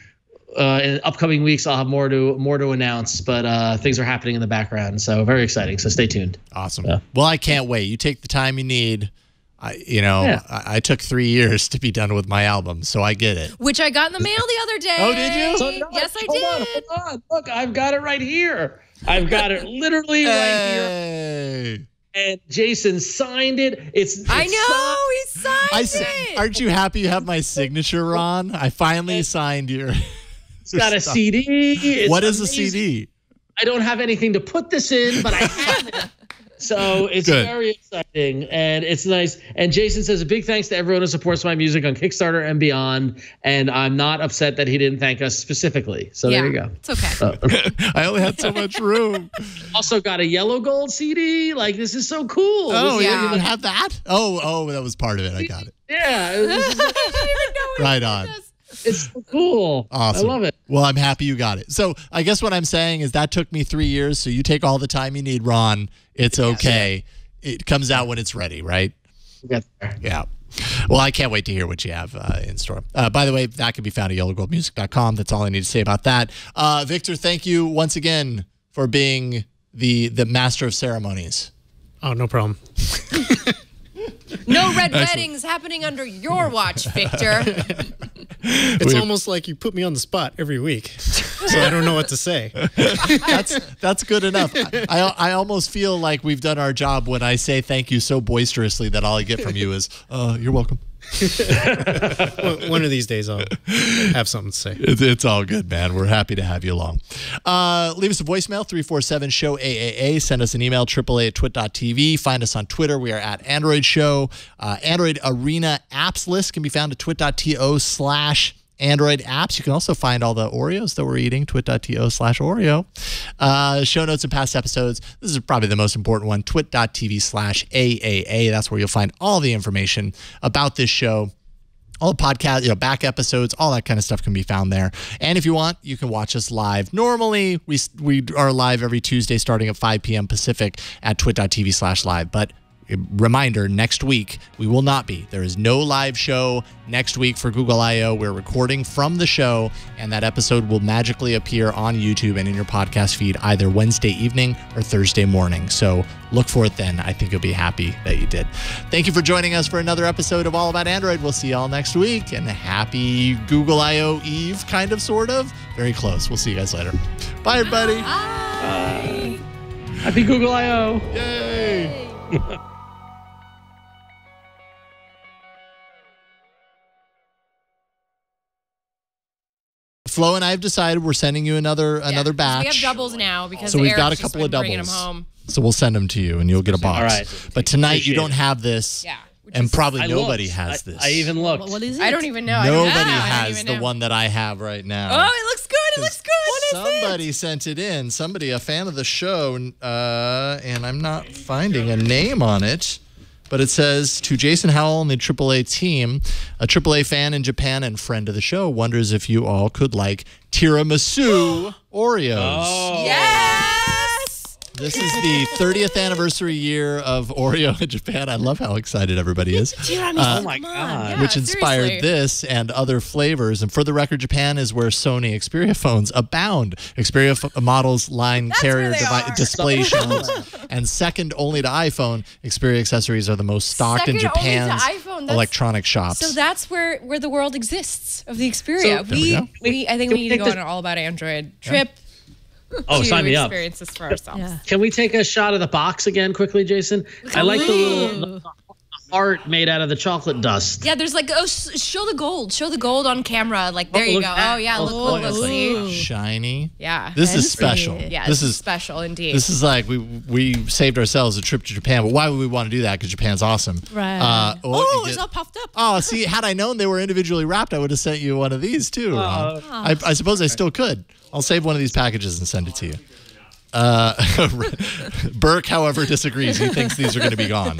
in upcoming weeks I'll have more to announce. But things are happening in the background, so very exciting. So stay tuned. Awesome. Well, I can't wait. You take the time you need. I took 3 years to be done with my album, so I get it. Which I got in the mail the other day. Oh, did you? So, no, Yes, I hold did. on. Look, I've got it right here. I've got it literally right here. Hey. And Jason signed it. I know, he signed it. Aren't you happy you have my signature, Ron? I finally signed your. It's got a CD. It's What is a amazing. CD? I don't have anything to put this in, but I have it. So it's Good. very exciting and it's nice. And Jason says a big thanks to everyone who supports my music on Kickstarter and beyond. And I'm not upset that he didn't thank us specifically. So there you go. It's okay. I only had so much room. Also got a yellow gold CD. Like, this is so cool. Oh, This is- yeah, you have that? Oh, that was part of it. I got it. Yeah. This is- Right on. it's so cool. Awesome. I love it. Well, I'm happy you got it. So I guess what I'm saying is that took me 3 years. So you take all the time you need, Ron. It's okay. It comes out when it's ready, right? We got there. Yeah. Well, I can't wait to hear what you have in store. By the way, that can be found at yellowgoldmusic.com. That's all I need to say about that. Victor, thank you once again for being the master of ceremonies. Oh, no problem. No red weddings happening under your watch, Victor. It's almost like you put me on the spot every week, so I don't know what to say. That's good enough. I almost feel like we've done our job when I say thank you so boisterously that all I get from you is, you're welcome. One of these days I'll have something to say. It's all good, man. We're happy to have you along. Leave us a voicemail, 347-SHOW-AAA. Send us an email, AAA@twit.tv. Find us on Twitter. We are at Android Show. Android Arena apps list can be found at twit.to/ Android apps. You can also find all the Oreos that we're eating, twit.to/Oreo. Show notes and past episodes. This is probably the most important one, twit.tv/AAA. That's where you'll find all the information about this show. All the podcast, back episodes, all that kind of stuff can be found there. And if you want, you can watch us live. Normally, we are live every Tuesday starting at 5 p.m. Pacific at twit.tv/live. But reminder, next week, we will not be. There is no live show next week for Google I.O. We're recording from the show, and that episode will magically appear on YouTube and in your podcast feed either Wednesday evening or Thursday morning. So look for it then. I think you'll be happy that you did. Thank you for joining us for another episode of All About Android. We'll see you all next week, and happy Google I.O. Eve, kind of, sort of. Very close. We'll see you guys later. Bye, everybody. Bye. Happy Google I.O. Yay. Flo and I have decided we're sending you another batch. We have doubles now because so we've got a Eric's couple just of been bringing them doubles. home. So we'll send them to you, and you'll get a box. All right. But tonight Appreciate you don't it. have this. Yeah. And probably I nobody looked. has this. I even looked. What is it? I don't even know. Nobody I don't has even the know. one that I have right now. Oh, it looks good. It looks good. What is Somebody sent it in. Somebody, a fan of the show, and I'm not finding a name on it. But it says, to Jason Howell and the AAA team, a AAA fan in Japan and friend of the show wonders if you all could like tiramisu Oreos. Oh. Yes. This is the 30th anniversary year of Oreo in Japan. I love how excited everybody is. Oh my God. Yeah, Which inspired seriously. this and other flavors. And for the record, Japan is where Sony Xperia phones abound. Xperia models line carrier where they are. display shields. And second only to iPhone, Xperia accessories are the most stocked in Second only to Japan's iPhone. That's- electronic shops. So that's where the world exists of the Xperia. So- we go. I think we need to go on an all about Android trip. Oh, to sign me up. experience this for ourselves. Yeah. Can we take a shot of the box again quickly, Jason? I like the little heart made out of the chocolate dust. Yeah, there's like, show the gold. Show the gold on camera. Like, there you look go. at that. Oh, yeah, Oh, look, look. see? Shiny. Yeah. This is Fancy. special. Yeah, this this is special indeed. This is like we saved ourselves a trip to Japan, but why would we want to do that? Because Japan's awesome. Right. You It's get- all puffed up. Oh, see, had I known they were individually wrapped, I would have sent you one of these too. Ron. I suppose I still could. I'll save one of these packages and send it to you. Burke, however, disagrees. He thinks these are going to be gone.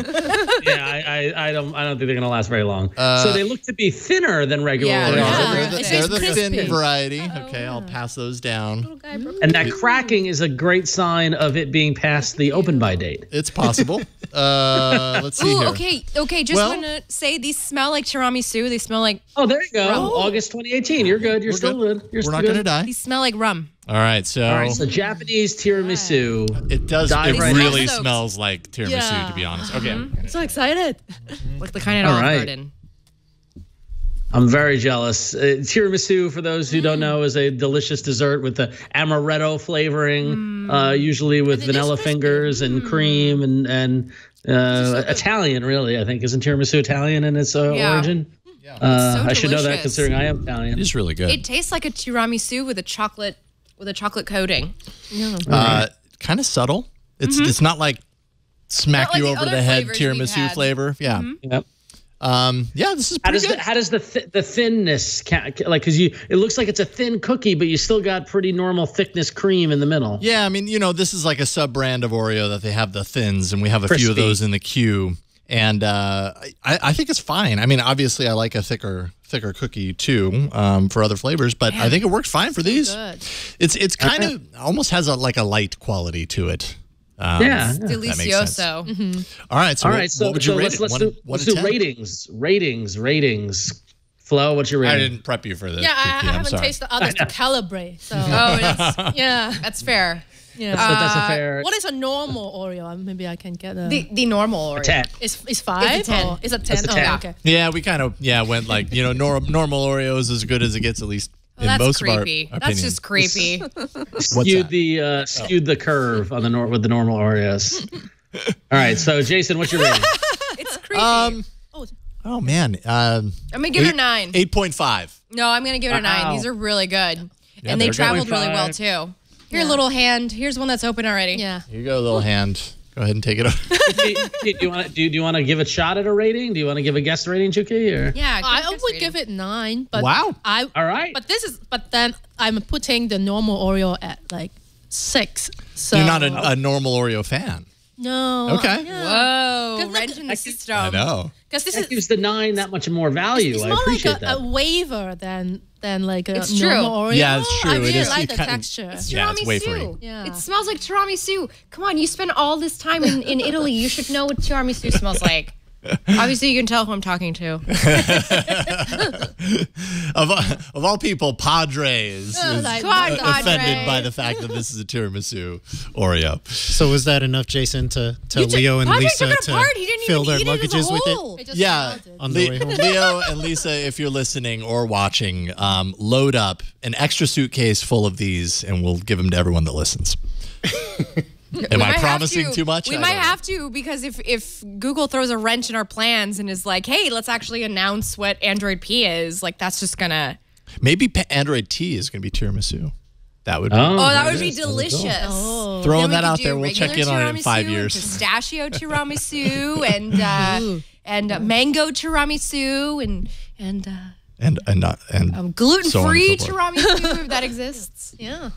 Yeah, I don't think they're gonna last very long. So they look to be thinner than regular Yeah, They Oreos. are. Yeah. They're the, It's they're the crispy. thin variety. Okay, I'll pass those down. And that cracking is a great sign of it being past the open by date. It's possible. Let's see Ooh, here. okay. Just Well- want to say these smell like tiramisu. They smell like Oh, there you go. Oh. August 2018. You're good. You're still good. You're We're still not good. going to die. these smell like rum. All right, so, All right, so Japanese tiramisu. it does. dive It right really in. smells like tiramisu, Yeah. to be honest. Okay. I'm so excited. Like the kind at All Olive right. Garden. I'm very jealous. Tiramisu, for those who don't know, is a delicious dessert with the amaretto flavoring, usually with And it is vanilla crispy. fingers and cream and Italian, really. I think isn't tiramisu Italian in its Yeah. origin? So I should know that delicious. considering I am Italian. It is really good. It tastes like a tiramisu with a chocolate coating. Kind of subtle. It's not like smack Not like you the over other the head flavors we've tiramisu had. flavor. Yeah. Yep. Yeah, this is pretty good. How does the thinness like? Because it looks like it's a thin cookie, but you still got pretty normal thickness cream in the middle. Yeah, I mean, this is like a sub brand of Oreo that they have the thins, and we have a few of Crispy. those in the queue. And I think it's fine. I mean, obviously, I like a thicker cookie too for other flavors, but I think it works fine for these. Good. It's kind of almost has a light quality to it. Yeah. That makes sense. Delicioso. All right, so All right, what would you rate let's it? do, One let's to do 10? ratings. Flo, what's your I rating? didn't prep you for this. Yeah, I Kiki, I'm haven't sorry. tasted others to calibrate. So Oh, it's, yeah, that's fair. yeah. That's a fair. What is a normal Oreo? Maybe I can get a. The normal Oreo. 10. It's 5 It's a 10. or is it 10? It's a Oh, 10. okay. Yeah, we kind of went like normal Oreos as good as it gets, at least in That's most creepy. of our That's opinions. just creepy. Skewed the curve on the with the normal Oreos. All right, so Jason, what's your rating? It's creepy. Oh man, I'm gonna give it a 9. 8.5. No, I'm gonna give it a 9. Wow. These are really good, Yeah, and they they're good. traveled really well too. Here, little hand. Here's one that's open already. Yeah. Here you go, little hand. Go Go ahead and take it over. do you want to give a shot at a rating? Do you want to give a guest rating, Chuki? Or? Yeah, I would give it 9. But Wow. All right. But then I'm putting the normal Oreo at like 6. So You're not a normal Oreo fan. No. Okay. Yeah. Whoa, wrench in the system. I know. Because this That is gives the 9 that much more value. it's I more appreciate like that. a waiver than like a It's true. normal Oreo. Yeah, it's true. I It really is- like it the kinda- texture. It's Yeah, it's wafery. tiramisu. Yeah. It smells like tiramisu. Come on, you spent all this time in Italy. You should know what tiramisu smells like. Obviously, you can tell who I'm talking to. Of all people, Padres is like, Come on, offended Padre. by the fact that this is a tiramisu Oreo. So was that enough, Jason, to tell Leo and Padre Lisa took it to apart. He didn't fill even their eat it as a luggages with whole. it? It just Yeah, melted. On the way home. Leo and Lisa, if you're listening or watching, load up an extra suitcase full of these, and we'll give them to everyone that listens. Am I promising too much? We I might don't know. have to, because if Google throws a wrench in our plans and is like, "Hey, let's actually announce what Android P is," like that's just gonna. Maybe Android T is going to be tiramisu. That would be. Oh, that would be delicious. Oh. Throwing Then that we out could there. do We'll check in regular on it in 5 tiramisu years. and pistachio tiramisu and mango tiramisu and And gluten-free so on and so forth. tiramisu if that exists. Yeah.